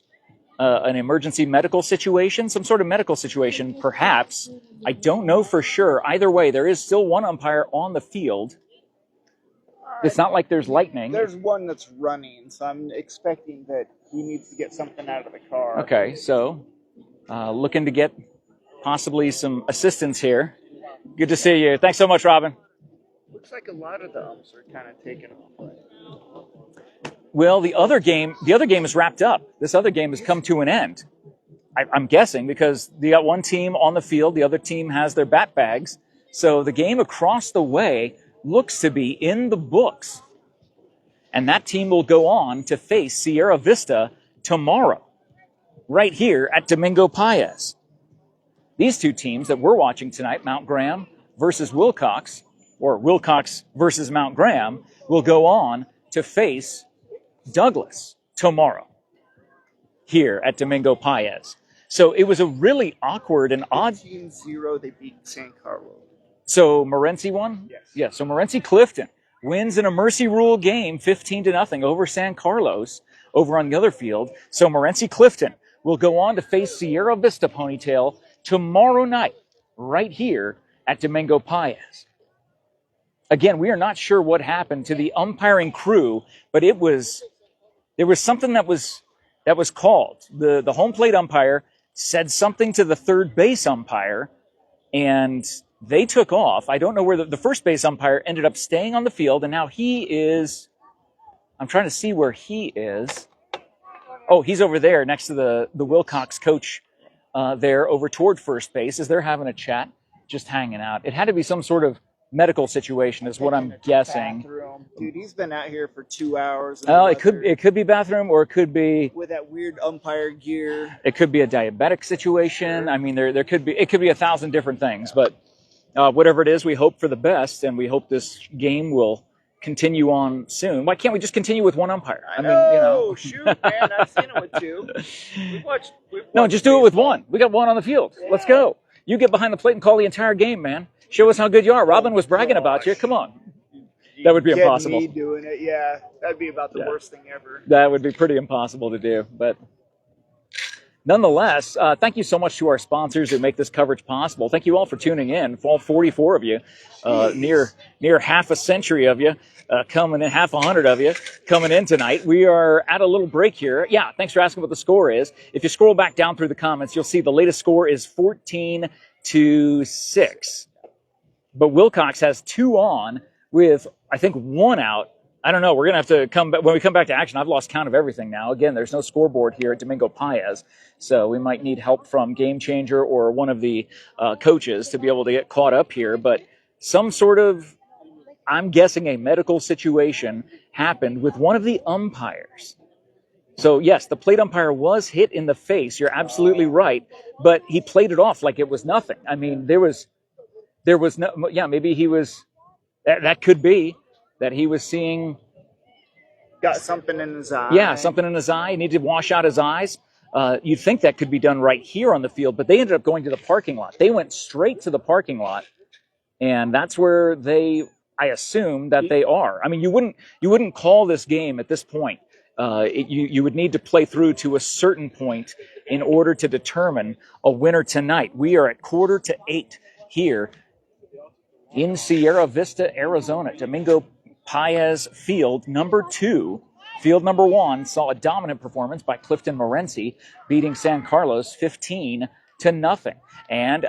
[SPEAKER 1] an emergency medical situation, some sort of medical situation, perhaps. I don't know for sure. Either way, there is still one umpire on the field. It's not like there's lightning.
[SPEAKER 2] There's one that's running, so I'm expecting that he needs to get something out of the car.
[SPEAKER 1] Okay, so looking to get possibly some assistance here. Good to see you. Thanks so much, Robin.
[SPEAKER 2] Looks like a lot of the umps are kind of taking off.
[SPEAKER 1] Well, the other game is wrapped up. This other game has come to an end. I'm guessing because they got one team on the field, the other team has their bat bags. So the game across the way looks to be in the books. And that team will go on to face Sierra Vista tomorrow, right here at Domingo Paez. These 2 teams that we're watching tonight, Mount Graham versus Willcox, or Willcox versus Mount Graham, will go on to face Douglas tomorrow here at Domingo Paez. So it was a really awkward and odd.
[SPEAKER 2] 15-0, they beat San Carlos.
[SPEAKER 1] So Morenci won?
[SPEAKER 2] Yes.
[SPEAKER 1] Yeah, so Morenci Clifton wins in a mercy rule game 15-0 over San Carlos over on the other field. So Morenci Clifton will go on to face Sierra Vista Ponytail tomorrow night right here at Domingo Paez. Again, we are not sure what happened to the umpiring crew, but there was something that was called. The home plate umpire said something to the third base umpire, and they took off. I don't know where the first base umpire ended up staying on the field, and now he is. I'm trying to see where he is. Oh, he's over there next to the Willcox coach there over toward first base as they're having a chat, just hanging out. It had to be some sort of medical situation is what I'm guessing.
[SPEAKER 2] Bathroom. Dude, he's been out here for 2 hours.
[SPEAKER 1] Oh, it could be bathroom, or it could be
[SPEAKER 2] with that weird umpire gear.
[SPEAKER 1] It could be a diabetic situation. I mean, it could be 1,000 different things, but whatever it is, we hope for the best, and we hope this game will continue on soon. Why can't we just continue with one umpire?
[SPEAKER 2] I mean, you know. Shoot, man, I've seen it with two. We've watched
[SPEAKER 1] no, just do it with one. We got one on the field. Yeah. Let's go. You get behind the plate and call the entire game, man. Show us how good you are. Robin was bragging about you. Come on. That would be impossible.
[SPEAKER 2] Me doing it, yeah. That'd be about the worst thing ever.
[SPEAKER 1] That would be pretty impossible to do, but nonetheless, thank you so much to our sponsors who make this coverage possible. Thank you all for tuning in. All 44 of you, near half a century of you, coming in, half 100 of you coming in tonight. We are at a little break here. Yeah, thanks for asking what the score is. If you scroll back down through the comments, you'll see the latest score is 14-6. But Willcox has 2 on with, I think, 1 out. I don't know. We're going to have to come back. When we come back to action, I've lost count of everything now. Again, there's no scoreboard here at Domingo Paez, so we might need help from Game Changer or one of the coaches to be able to get caught up here. But some sort of, I'm guessing, a medical situation happened with one of the umpires. So, yes, the plate umpire was hit in the face. You're absolutely right. But he played it off like it was nothing. I mean, there was no, yeah, maybe he was, that could be. That he was seeing...
[SPEAKER 2] Got something in his eye.
[SPEAKER 1] Yeah, something in his eye. He needed to wash out his eyes. You'd think that could be done right here on the field, but they ended up going to the parking lot. They went straight to the parking lot, and that's where I assume that they are. I mean, you wouldn't call this game at this point. You would need to play through to a certain point in order to determine a winner tonight. We are at 7:45 here in Sierra Vista, Arizona. Domingo Paez Field number 2. Field number 1 saw a dominant performance by Clifton Morency, beating San Carlos 15-0. And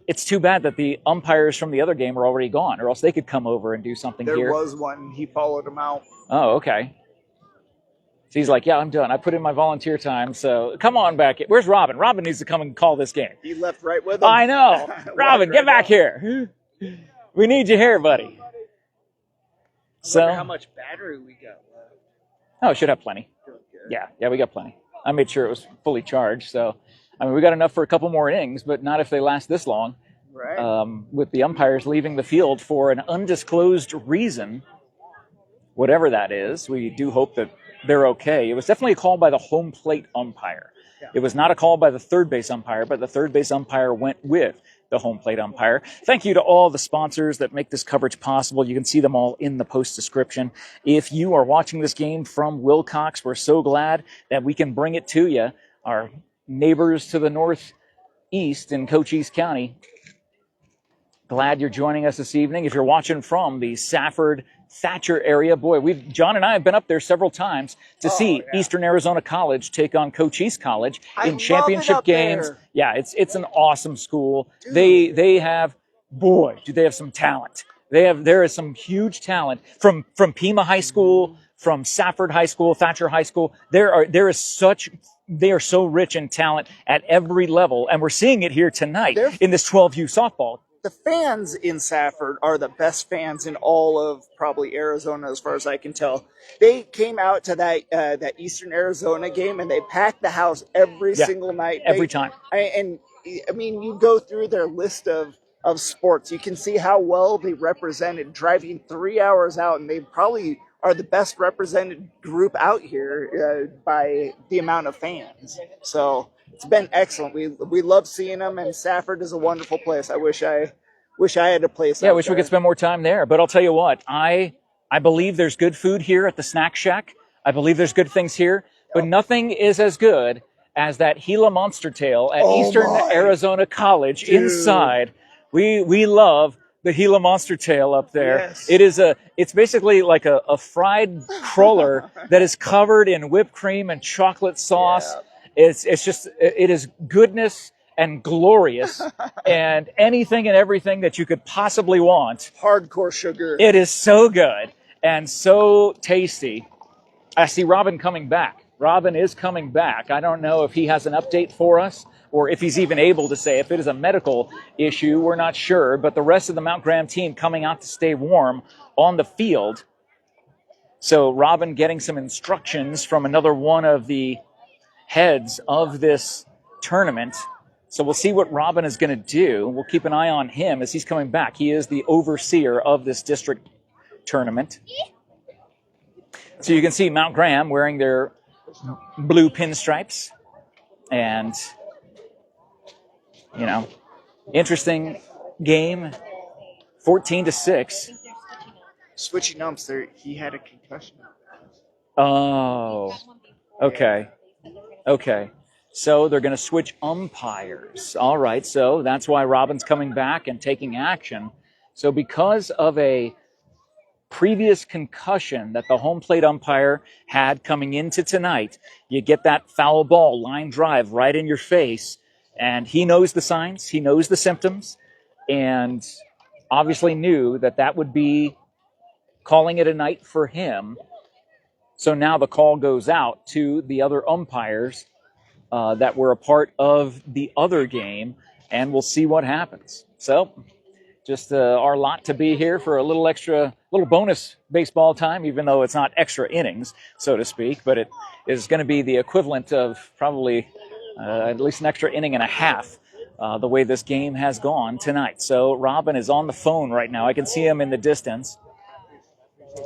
[SPEAKER 1] it's too bad that the umpires from the other game are already gone, or else they could come over and do something here.
[SPEAKER 2] There was one. He followed him out.
[SPEAKER 1] Oh, okay. So he's like, yeah, I'm done. I put in my volunteer time, so come on back. Where's Robin? Robin needs to come and call this game.
[SPEAKER 2] He left right with him.
[SPEAKER 1] I know. Robin, get back here. We need you here, buddy.
[SPEAKER 2] So how much battery we got left?
[SPEAKER 1] Oh, should have plenty. Yeah, we got plenty. I made sure it was fully charged. So, I mean, we got enough for a couple more innings, but not if they last this long.
[SPEAKER 2] Right.
[SPEAKER 1] With the umpires leaving the field for an undisclosed reason, whatever that is, we do hope that they're okay. It was definitely a call by the home plate umpire. Yeah. It was not a call by the third base umpire, but the third base umpire went with the home plate umpire. Thank you to all the sponsors that make this coverage possible. You can see them all in the post description. If you are watching this game from Willcox, we're so glad that we can bring it to you. Our neighbors to the northeast in Cochise County. Glad you're joining us this evening. If you're watching from the Safford, Thatcher area, boy, John and I have been up there several times to see Eastern Arizona College take on Cochise College in championship games. There. Yeah, it's an awesome school. Dude. They have, boy, do they have some talent. There is some huge talent from Pima High School, from Safford High School, Thatcher High School. They are so rich in talent at every level, and we're seeing it here tonight in this 12U softball.
[SPEAKER 2] The fans in Safford are the best fans in all of probably Arizona, as far as I can tell. They came out to that Eastern Arizona game, and they packed the house every single night.
[SPEAKER 1] Every time.
[SPEAKER 2] I mean, you go through their list of sports. You can see how well they represented, driving 3 hours out, and they probably are the best represented group out here by the amount of fans. So it's been excellent. We love seeing them, and Safford is a wonderful place. I wish I had a place.
[SPEAKER 1] Yeah, I wish we could spend more time there. But I'll tell you what, I believe there's good food here at the Snack Shack. I believe there's good things here, but nothing is as good as that Gila Monster Tail at Eastern Arizona College inside. We love the Gila monster tail up there.
[SPEAKER 2] Yes.
[SPEAKER 1] It's basically like a fried cruller that is covered in whipped cream and chocolate sauce.
[SPEAKER 2] Yeah.
[SPEAKER 1] It is goodness and glorious and anything and everything that you could possibly want.
[SPEAKER 2] Hardcore sugar.
[SPEAKER 1] It is so good and so tasty. I see Robin coming back. Robin is coming back. I don't know if he has an update for us or if he's even able to say. If it is a medical issue, we're not sure. But the rest of the Mount Graham team coming out to stay warm on the field. So Robin getting some instructions from another one of the heads of this tournament. So we'll see what Robin is going to do. We'll keep an eye on him as he's coming back. He is the overseer of this district tournament. So you can see Mount Graham wearing their blue pinstripes. And, you know, interesting game, 14-6.
[SPEAKER 2] Switching umps there, he had a concussion.
[SPEAKER 1] Oh, okay. Okay. So they're going to switch umpires. All right. So that's why Robin's coming back and taking action. So because of a previous concussion that the home plate umpire had coming into tonight, you get that foul ball, line drive right in your face. And he knows the signs. He knows the symptoms. And obviously knew that that would be calling it a night for him. So now the call goes out to the other umpires that were a part of the other game, and we'll see what happens. So just our lot to be here for a little bonus baseball time, even though it's not extra innings, so to speak, but it is going to be the equivalent of probably at least an extra inning and a half the way this game has gone tonight. So Robin is on the phone right now. I can see him in the distance.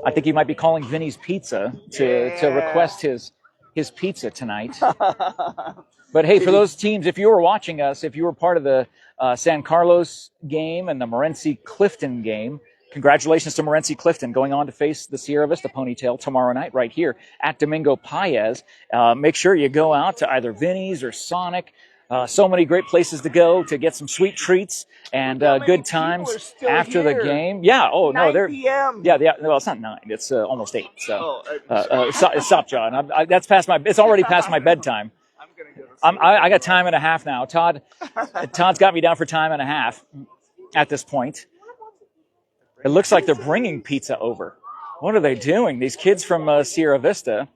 [SPEAKER 1] I think he might be calling Vinny's Pizza to request his pizza tonight. But hey, for those teams, if you were watching us, if you were part of the San Carlos game and the Morenci-Clifton game, congratulations to Morenci-Clifton going on to face the Sierra Vista Ponytail tomorrow night right here at Domingo Paez. Make sure you go out to either Vinny's or Sonic. So many great places to go to get some sweet treats and good times after the game. Yeah. Oh no, they're
[SPEAKER 2] 9 p.m.
[SPEAKER 1] Yeah. Well, it's not 9. It's almost 8. So stop, John. That's past my. It's already past my bedtime.
[SPEAKER 2] I'm gonna go to sleep.
[SPEAKER 1] I got time and a half now. Todd's got me down for time and a half at this point. It looks like they're bringing pizza over. What are they doing? These kids from Sierra Vista.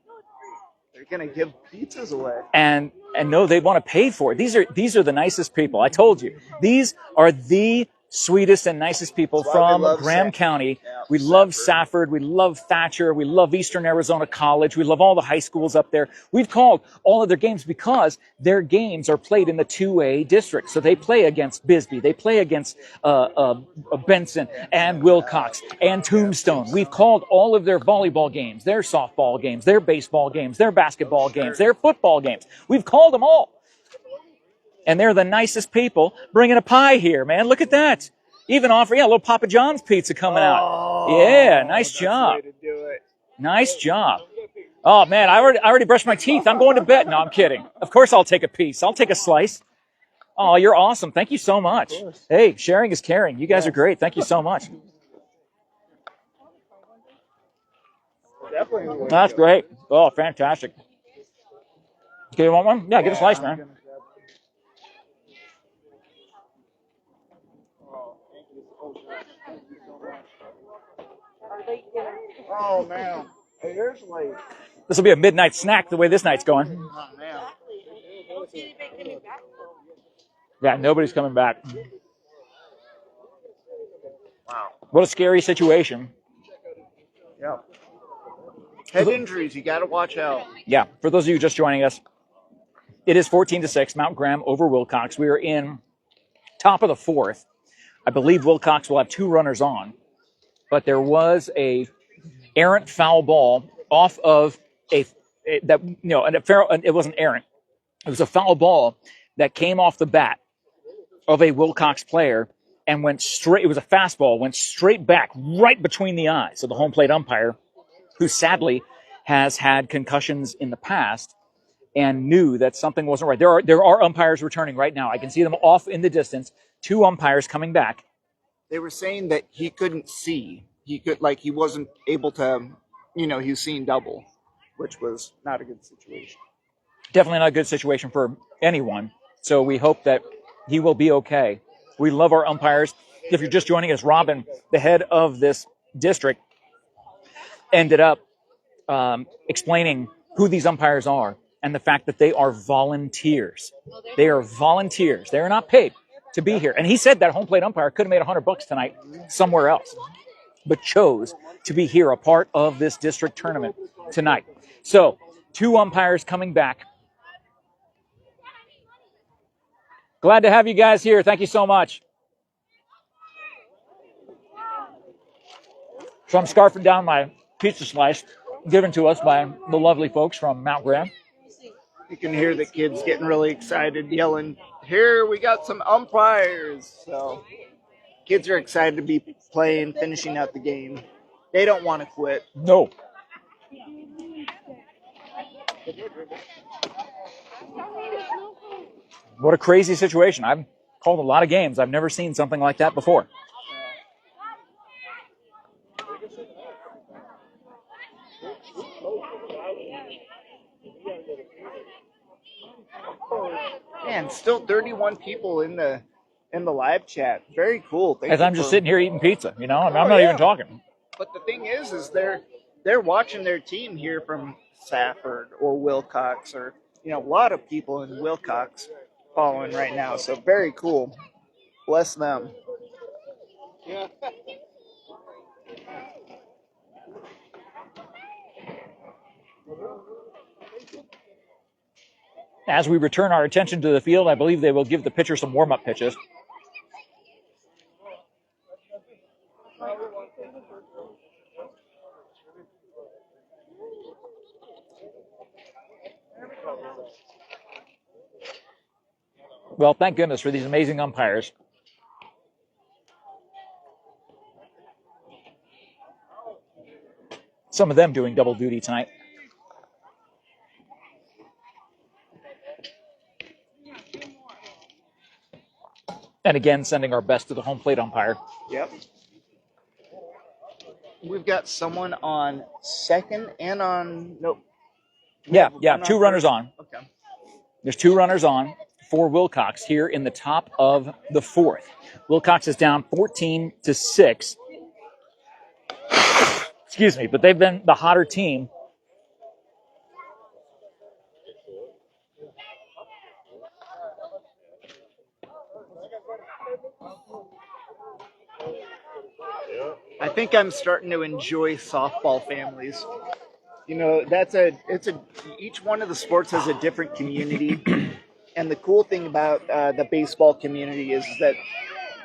[SPEAKER 2] They're gonna give pizzas away.
[SPEAKER 1] And no, they want to pay for it. These are the nicest people. I told you. These are the sweetest and nicest people from Graham County.
[SPEAKER 2] Yeah,
[SPEAKER 1] we love Safford. We love Thatcher. We love Eastern Arizona College. We love all the high schools up there. We've called all of their games because their games are played in the 2A district. So they play against Bisbee. They play against Benson and Willcox and Tombstone. We've called all of their volleyball games, their softball games, their baseball games, their basketball games, their football games. We've called them all. And they're the nicest people bringing a pie here, man. Look at that. Even offering a little Papa John's pizza coming out. Yeah, nice job. Nice job. Oh, man, I already brushed my teeth. I'm going to bed. No, I'm kidding. Of course I'll take a piece. I'll take a slice. Oh, you're awesome. Thank you so much. Hey, sharing is caring. You guys are great. Thank you so much. That's great. Oh, fantastic. Okay, you want one? Yeah, get a slice, man.
[SPEAKER 2] Oh man, hey, there's like.
[SPEAKER 1] This will be a midnight snack the way this night's going.
[SPEAKER 2] Oh man.
[SPEAKER 1] Yeah, nobody's coming back.
[SPEAKER 2] Wow.
[SPEAKER 1] What a scary situation.
[SPEAKER 2] Yeah. Head injuries, you got to watch out.
[SPEAKER 1] Yeah, for those of you just joining us, it is 14-6, Mount Graham over Willcox. We are in top of the 4th. I believe Willcox will have 2 runners on, but there was a errant foul ball off of it wasn't errant. It was a foul ball that came off the bat of a Willcox player and went straight. It was a fastball, went straight back right between the eyes of the home plate umpire, who sadly has had concussions in the past and knew that something wasn't right. There are umpires returning right now. I can see them off in the distance. 2 umpires coming back.
[SPEAKER 2] They were saying that he couldn't see. He wasn't able to, he was seeing double, which was not a good situation.
[SPEAKER 1] Definitely not a good situation for anyone. So we hope that he will be okay. We love our umpires. If you're just joining us, Robin, the head of this district, ended up explaining who these umpires are and the fact that they are volunteers. They are volunteers. They are not paid to be here. And he said that home plate umpire could have made $100 tonight somewhere else, but chose to be here, a part of this district tournament tonight. So 2 umpires coming back. Glad to have you guys here. Thank you so much. So I'm scarfing down my pizza slice given to us by the lovely folks from Mount Graham.
[SPEAKER 2] You can hear the kids getting really excited, yelling, "Here, we got some umpires." So kids are excited to be playing, finishing out the game. They don't want to quit.
[SPEAKER 1] No. What a crazy situation. I've called a lot of games. I've never seen something like that before.
[SPEAKER 2] Man, still 31 people in the live chat. Very cool.
[SPEAKER 1] As I'm just sitting here eating pizza, I'm not even talking.
[SPEAKER 2] But the thing is they're watching their team here from Safford or Willcox, or a lot of people in Willcox following right now. So very cool. Bless them. Yeah.
[SPEAKER 1] As we return our attention to the field, I believe they will give the pitcher some warm-up pitches. Well, thank goodness for these amazing umpires. Some of them doing double duty tonight. And again, sending our best to the home plate umpire.
[SPEAKER 2] Yep. We've got someone on second and on, nope.
[SPEAKER 1] Yeah, 2 runners on.
[SPEAKER 2] Okay.
[SPEAKER 1] There's 2 runners on for Willcox here in the top of the 4th. Willcox is down 14-6. Excuse me, but they've been the hotter team.
[SPEAKER 2] I think I'm starting to enjoy softball families. Each one of the sports has a different community. And the cool thing about the baseball community is that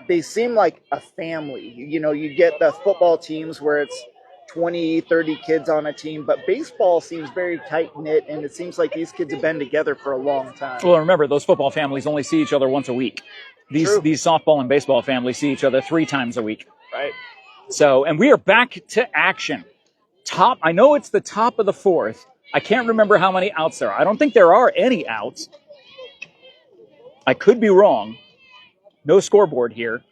[SPEAKER 2] they seem like a family. You get the football teams where it's 20, 30 kids on a team, but baseball seems very tight-knit, and it seems like these kids have been together for a long time.
[SPEAKER 1] Well, remember, those football families only see each other once a week. These softball and baseball families see each other 3 times a week.
[SPEAKER 2] Right.
[SPEAKER 1] So, and we are back to action. I know it's the top of the 4th. I can't remember how many outs there are. I don't think there are any outs. I could be wrong. No scoreboard here.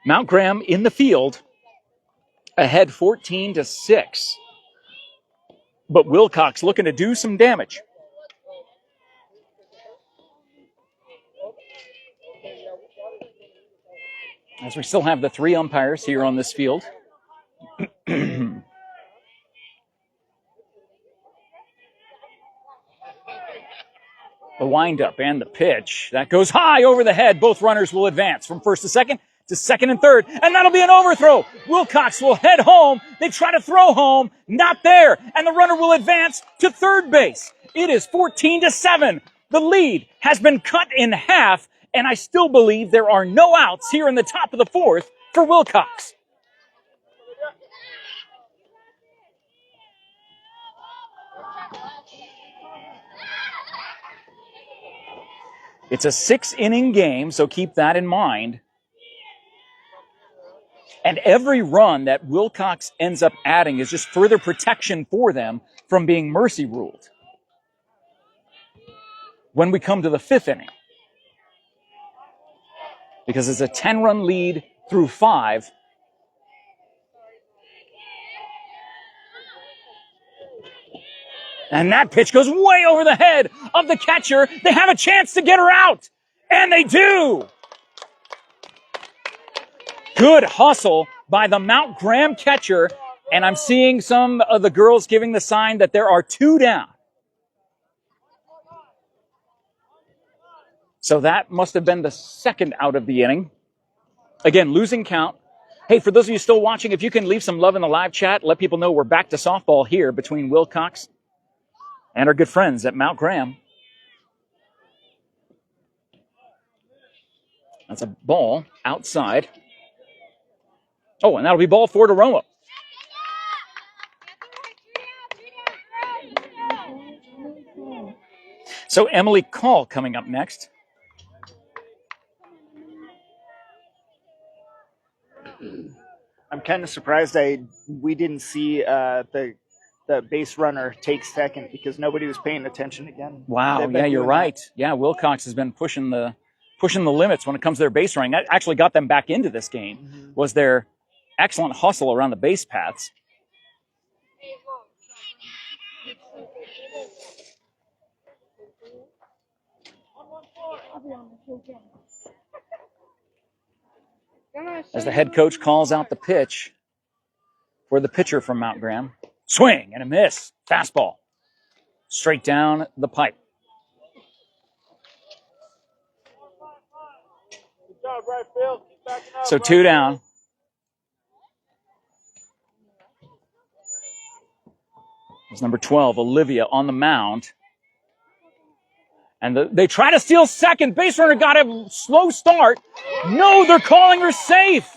[SPEAKER 1] Mount Graham in the field, ahead 14-6. But Willcox looking to do some damage. As we still have the 3 umpires here on this field. The windup and the pitch. That goes high over the head. Both runners will advance from first to second and third. And that'll be an overthrow. Willcox will head home. They try to throw home. Not there. And the runner will advance to third base. It is 14-7. The lead has been cut in half. And I still believe there are no outs here in the top of the 4th for Willcox. It's a 6-inning game, so keep that in mind. And every run that Willcox ends up adding is just further protection for them from being mercy ruled. When we come to the 5th inning, because it's a 10-run lead through 5. And that pitch goes way over the head of the catcher. They have a chance to get her out, and they do. Good hustle by the Mount Graham catcher, and I'm seeing some of the girls giving the sign that there are 2 down. So that must have been the second out of the inning. Again, losing count. Hey, for those of you still watching, if you can leave some love in the live chat, let people know we're back to softball here between Willcox and our good friends at Mount Graham. That's a ball outside. Oh, and that'll be ball 4 to Romo. So Emily Call coming up next.
[SPEAKER 2] I'm kind of surprised we didn't see the base runner take second because nobody was paying attention again.
[SPEAKER 1] Wow, yeah, you're right. Yeah, Willcox has been pushing the limits when it comes to their base running. That actually got them back into this game, was their excellent hustle around the base paths. As the head coach calls out the pitch for the pitcher from Mount Graham. Swing and a miss. Fastball. Straight down the pipe. So 2 down. It's number 12, Olivia, on the mound. And they try to steal second. Base runner got a slow start. No, they're calling her safe.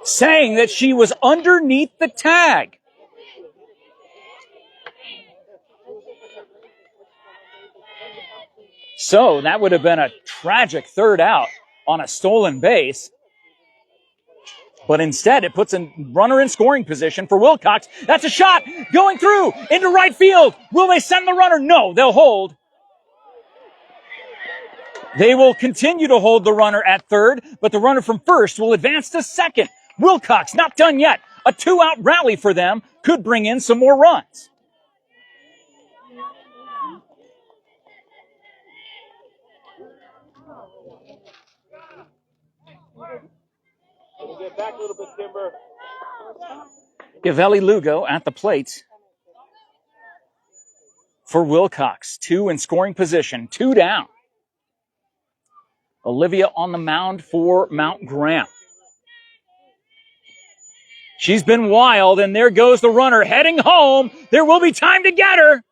[SPEAKER 1] Saying that she was underneath the tag. So that would have been a tragic third out on a stolen base. But instead, it puts a runner in scoring position for Willcox. That's a shot going through into right field. Will they send the runner? No, they'll hold. They will continue to hold the runner at third, but the runner from first will advance to second. Willcox not done yet. A 2-out rally for them could bring in some more runs. Get back a little bit, Timber. Iveli Lugo at the plate for Willcox. 2 in scoring position, 2 down. Olivia on the mound for Mount Graham. She's been wild, and there goes the runner heading home. There will be time to get her.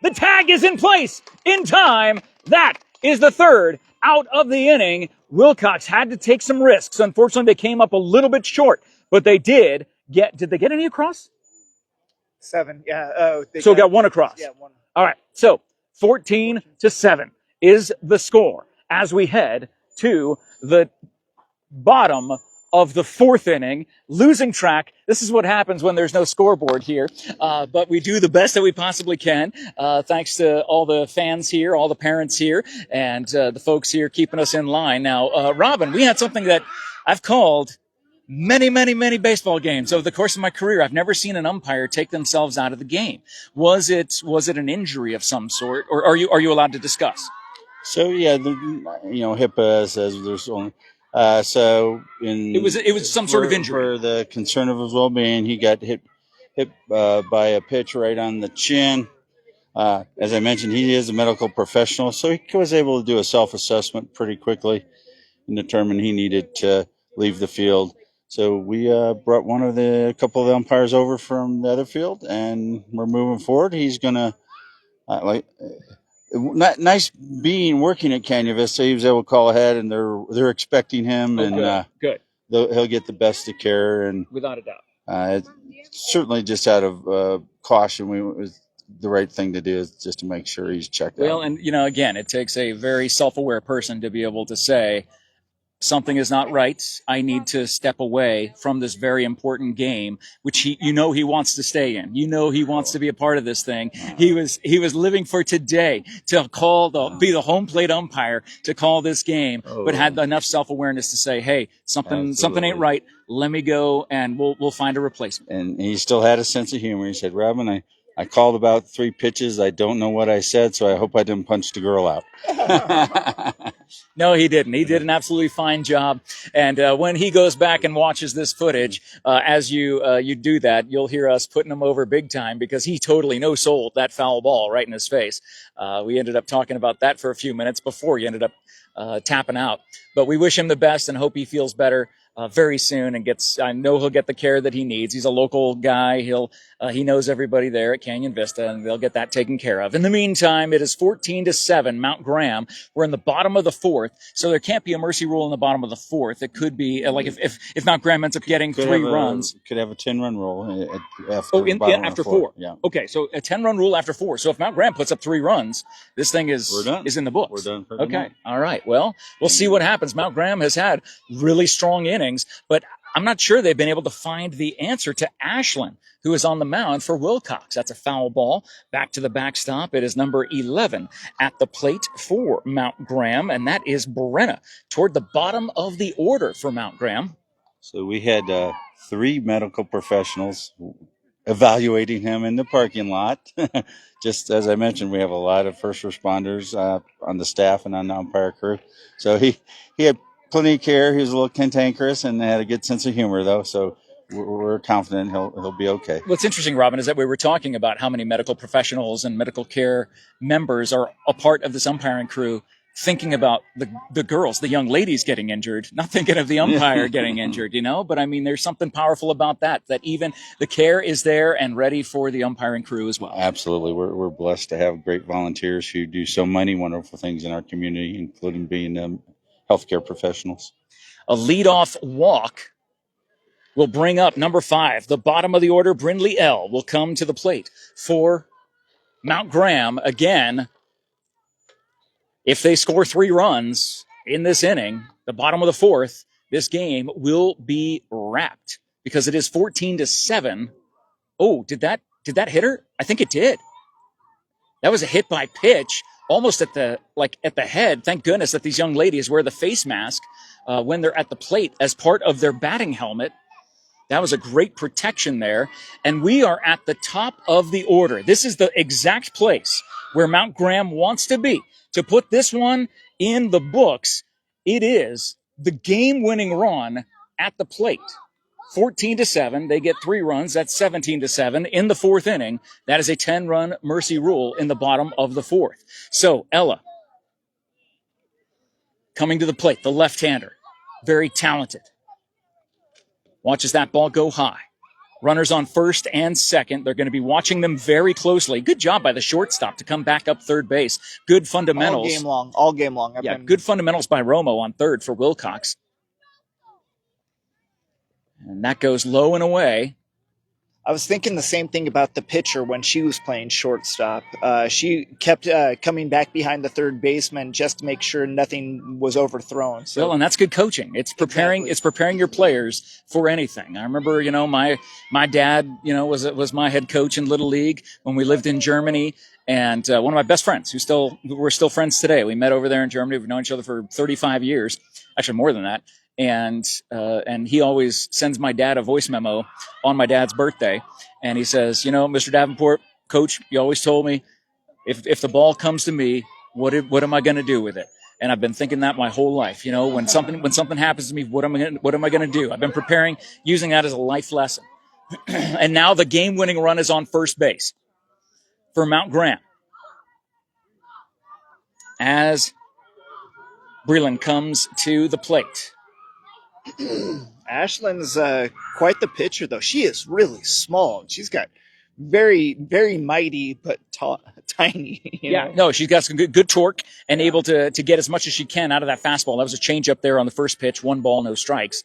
[SPEAKER 1] The tag is in place in time. That is the third out of the inning. Willcox had to take some risks. Unfortunately, they came up a little bit short, but they did they get any across?
[SPEAKER 2] 7, yeah.
[SPEAKER 1] So got 1 across.
[SPEAKER 2] Yeah, 1.
[SPEAKER 1] All right, so 14-7 is the score as we head to the bottom of the 4th inning, losing track. This is what happens when there's no scoreboard here, but we do the best that we possibly can, thanks to all the fans here, all the parents here, and the folks here keeping us in line. Now, Robin, we had something that I've called many baseball games over the course of my career. I've never seen an umpire take themselves out of the game. Was it an injury of some sort, or are you allowed to discuss?
[SPEAKER 3] So yeah, HIPAA says there's only. So it
[SPEAKER 1] was some sort of injury.
[SPEAKER 3] For the concern of his well-being, he got hit by a pitch right on the chin. As I mentioned, he is a medical professional, so he was able to do a self-assessment pretty quickly and determine he needed to leave the field. So we brought a couple of the umpires over from the other field, and we're moving forward. He's gonna nice being working at Canyon Vista. He was able to call ahead, and they're expecting him,
[SPEAKER 1] good.
[SPEAKER 3] He'll get the best of care, and
[SPEAKER 1] without a doubt.
[SPEAKER 3] Certainly, just out of caution, the right thing to do is just to make sure he's checked out.
[SPEAKER 1] Well, and again, it takes a very self-aware person to be able to say, something is not right. I need to step away from this very important game, which he wants to stay in. He wants to be a part of this thing. He was living for today to be the home plate umpire to call this game, but had enough self-awareness to say, hey, something ain't right. Let me go and we'll find a replacement.
[SPEAKER 3] And he still had a sense of humor. He said, Robin, I called about 3 pitches. I don't know what I said, so I hope I didn't punch the girl out.
[SPEAKER 1] No, he didn't. He did an absolutely fine job. And when he goes back and watches this footage, as you do that, you'll hear us putting him over big time because he totally no-sold that foul ball right in his face. We ended up talking about that for a few minutes before he ended up tapping out. But we wish him the best and hope he feels better very soon and I know he'll get the care that he needs. He's a local guy. He knows everybody there at Canyon Vista, and they'll get that taken care of. In the meantime, it is 14-7, Mount Graham. We're in the bottom of the 4th, so there can't be a mercy rule in the bottom of the 4th. It could be like if Mount Graham ends up getting 3 runs.
[SPEAKER 3] Could have a 10-run rule after
[SPEAKER 1] 4.
[SPEAKER 3] Yeah.
[SPEAKER 1] Okay, so a 10-run rule after 4. So if Mount Graham puts up 3 runs, this thing is in the books.
[SPEAKER 3] We're done.
[SPEAKER 1] Okay, all right. Well, we'll see what happens. Mount Graham has had really strong innings, but I'm not sure they've been able to find the answer to Ashland, who is on the mound for Willcox. That's a foul ball. Back to the backstop. It is number 11 at the plate for Mount Graham, and that is Brenna toward the bottom of the order for Mount Graham.
[SPEAKER 3] So we had 3 medical professionals evaluating him in the parking lot. Just as I mentioned, we have a lot of first responders on the staff and on the umpire crew. So he had plenty of care. He was a little cantankerous and had a good sense of humor, though. So we're confident he'll be okay.
[SPEAKER 1] What's interesting, Robin, is that we were talking about how many medical professionals and medical care members are a part of this umpiring crew, thinking about the girls, the young ladies getting injured, not thinking of the umpire getting injured, But I mean, there's something powerful about that even the care is there and ready for the umpiring crew as well.
[SPEAKER 3] Absolutely. We're blessed to have great volunteers who do so many wonderful things in our community, including being healthcare professionals.
[SPEAKER 1] A leadoff walk will bring up number 5, the bottom of the order. Brindley L. will come to the plate for Mount Graham. Again, if they score 3 runs in this inning, the bottom of the 4th, this game will be wrapped because it is 14-7. Oh, did that hit her? I think it did. That was a hit by pitch, almost at the head. Thank goodness that these young ladies wear the face mask when they're at the plate as part of their batting helmet. That was a great protection there. And we are at the top of the order. This is the exact place where Mount Graham wants to be. To put this one in the books, it is the game-winning run at the plate. 14-7. They get 3 runs. That's 17-7 in the 4th inning. That is a 10-run mercy rule in the bottom of the 4th. So Ella coming to the plate, the left-hander, very talented. Watches that ball go high. Runners on first and second. They're going to be watching them very closely. Good job by the shortstop to come back up third base. Good fundamentals.
[SPEAKER 2] All game long.
[SPEAKER 1] Good fundamentals by Romo on third for Willcox. And that goes low and away.
[SPEAKER 2] I was thinking the same thing about the pitcher when she was playing shortstop. She kept coming back behind the third baseman just to make sure nothing was overthrown. So.
[SPEAKER 1] Well, and that's good coaching. It's preparing.
[SPEAKER 2] Exactly.
[SPEAKER 1] It's preparing your players for anything. I remember, my dad, was my head coach in Little League when we lived in Germany, and one of my best friends, we're still friends today. We met over there in Germany. We've known each other for 35 years, actually more than that. And he always sends my dad a voice memo on my dad's birthday. And he says, Mr. Davenport, Coach, you always told me if the ball comes to me, what am I going to do with it? And I've been thinking that my whole life. When something happens to me, what am I going to do? I've been preparing, using that as a life lesson. And now the game-winning run is on first base for Mount Graham. As Breland comes to the plate.
[SPEAKER 2] Ashland's quite the pitcher, though. She is really small. She's got very, very mighty, but tiny.
[SPEAKER 1] She's got some good torque and able to get as much as she can out of that fastball. That was a changeup there on the first pitch. 1 ball, no strikes.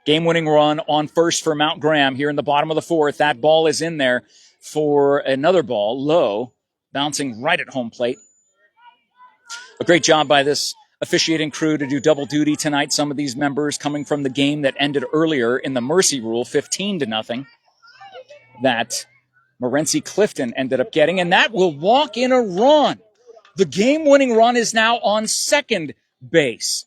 [SPEAKER 1] Game-winning run on first for Mount Graham here in the bottom of the 4th. That ball is in there for another ball, low, bouncing right at home plate. A great job by this officiating crew to do double duty tonight. Some of these members coming from the game that ended earlier in the mercy rule, 15-0, that Morency Clifton ended up getting, and that will walk in a run. The game-winning run is now on second base.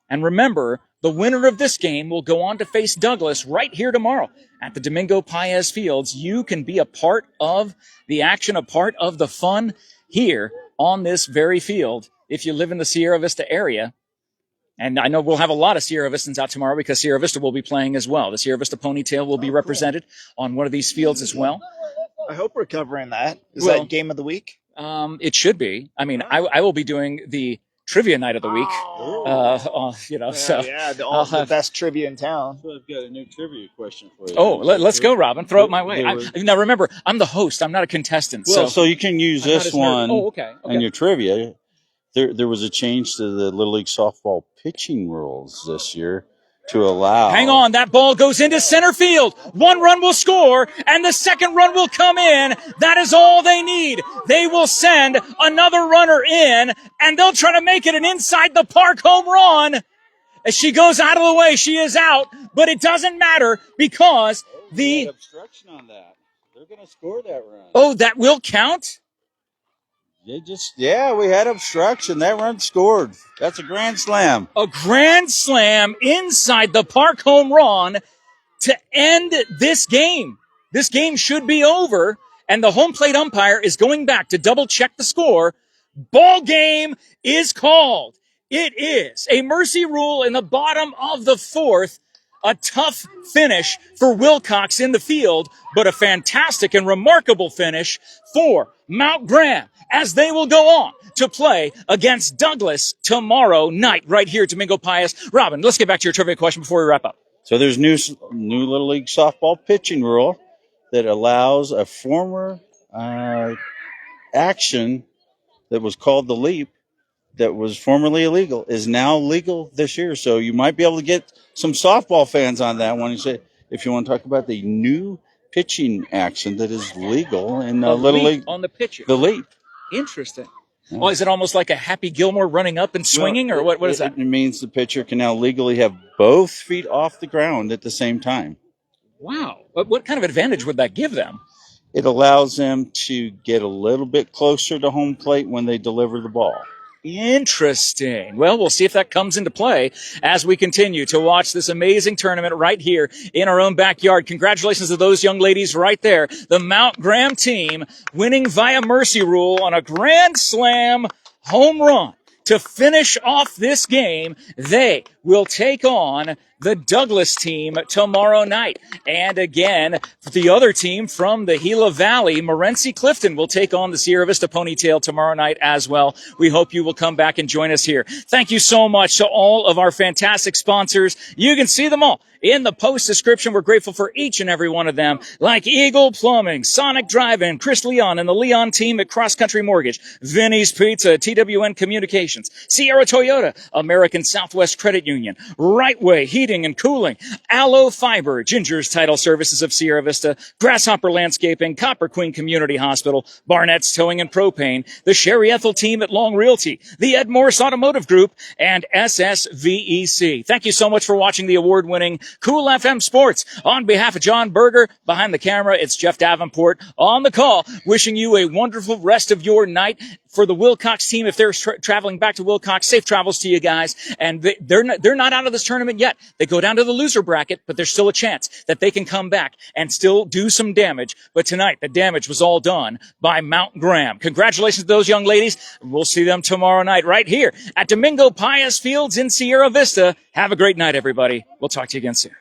[SPEAKER 1] And remember, the winner of this game will go on to face Douglas right here tomorrow at the Domingo Paez Fields. You can be a part of the action, a part of the fun here on this very field if you live in the Sierra Vista area. And I know we'll have a lot of Sierra Vistans out tomorrow because Sierra Vista will be playing as well. The Sierra Vista Ponytail will be represented on one of these fields as well.
[SPEAKER 2] I hope we're covering that. Is
[SPEAKER 1] Well,
[SPEAKER 2] that game of the week?
[SPEAKER 1] It should be. I mean, I will be doing the trivia night of the week. So
[SPEAKER 2] Yeah,
[SPEAKER 1] I'll
[SPEAKER 2] the
[SPEAKER 1] have,
[SPEAKER 2] best trivia in town.
[SPEAKER 3] So I've got a new trivia question for you.
[SPEAKER 1] let's go, Robin. Throw it my way.
[SPEAKER 3] There were-
[SPEAKER 1] Now remember, I'm the host. I'm not a contestant.
[SPEAKER 3] Well, so you can use
[SPEAKER 1] I'm not
[SPEAKER 3] this
[SPEAKER 1] as nerdy.
[SPEAKER 3] one
[SPEAKER 1] Oh, okay.
[SPEAKER 3] in your trivia. There was a change to the Little League softball pitching rules this year to allow.
[SPEAKER 1] Hang on, that ball goes into center field. One run will score, and the second run will come in. That is all they need. They will send another runner in, and they'll try to make it an inside the park home run. As she goes out of the way, she is out, but it doesn't matter because
[SPEAKER 3] We had obstruction on that. They're going to score that run.
[SPEAKER 1] Oh, that will count?
[SPEAKER 3] We had obstruction. That run scored. That's a grand slam.
[SPEAKER 1] A grand slam inside the park home run to end this game. This game should be over, and the home plate umpire is going back to double check the score. Ball game is called. It is a mercy rule in the bottom of the fourth. A tough finish for Willcox in the field, but a fantastic and remarkable finish for Mount Graham as they will go on to play against Douglas tomorrow night right here at Domingo Paez. Robin, let's get back to your trivia question before we wrap up.
[SPEAKER 3] So there's new Little League softball pitching rule that allows a former action that was called the leap that was formerly illegal is now legal this year. So you might be able to get some softball fans on that one. If you want to talk about the new pitching action that is legal in Little League
[SPEAKER 1] on the pitcher.
[SPEAKER 3] The leap.
[SPEAKER 1] Interesting.
[SPEAKER 3] Yeah.
[SPEAKER 1] Oh, is it almost like a Happy Gilmore running up and swinging, or what is that?
[SPEAKER 3] It means the pitcher can now legally have both feet off the ground at the same time.
[SPEAKER 1] Wow. What kind of advantage would that give them?
[SPEAKER 3] It allows them to get a little bit closer to home plate when they deliver the ball.
[SPEAKER 1] Interesting. Well, we'll see if that comes into play as we continue to watch this amazing tournament right here in our own backyard. Congratulations to those young ladies right there. The Mount Graham team winning via mercy rule on a grand slam home run to finish off this game. They will take on the Douglas team tomorrow night. And again, the other team from the Gila Valley, Morency Clifton, will take on the Sierra Vista Ponytail tomorrow night as well. We hope you will come back and join us here. Thank you so much to all of our fantastic sponsors. You can see them all in the post description. We're grateful for each and every one of them, like Eagle Plumbing, Sonic Drive-In, Chris Leon and the Leon team at Cross Country Mortgage, Vinny's Pizza, TWN Communications, Sierra Toyota, American Southwest Credit Union, Right Way Heating and Cooling, Aloe Fiber, Ginger's Title Services of Sierra Vista, Grasshopper Landscaping, Copper Queen Community Hospital, Barnett's Towing and Propane, the Sherry Ethel team at Long Realty, the MORSE Automotive Group, and SSVEC. Thank you so much for watching the award-winning Cool FM Sports. On behalf of John Berger, behind the camera, it's Jeff Davenport on the call, wishing you a wonderful rest of your night. For the Willcox team, if they're traveling back to Willcox, safe travels to you guys. And they're not out of this tournament yet. They go down to the loser bracket, but there's still a chance that they can come back and still do some damage. But tonight, the damage was all done by Mount Graham. Congratulations to those young ladies. We'll see them tomorrow night right here at Domingo Paez Fields in Sierra Vista. Have a great night, everybody. We'll talk to you again soon.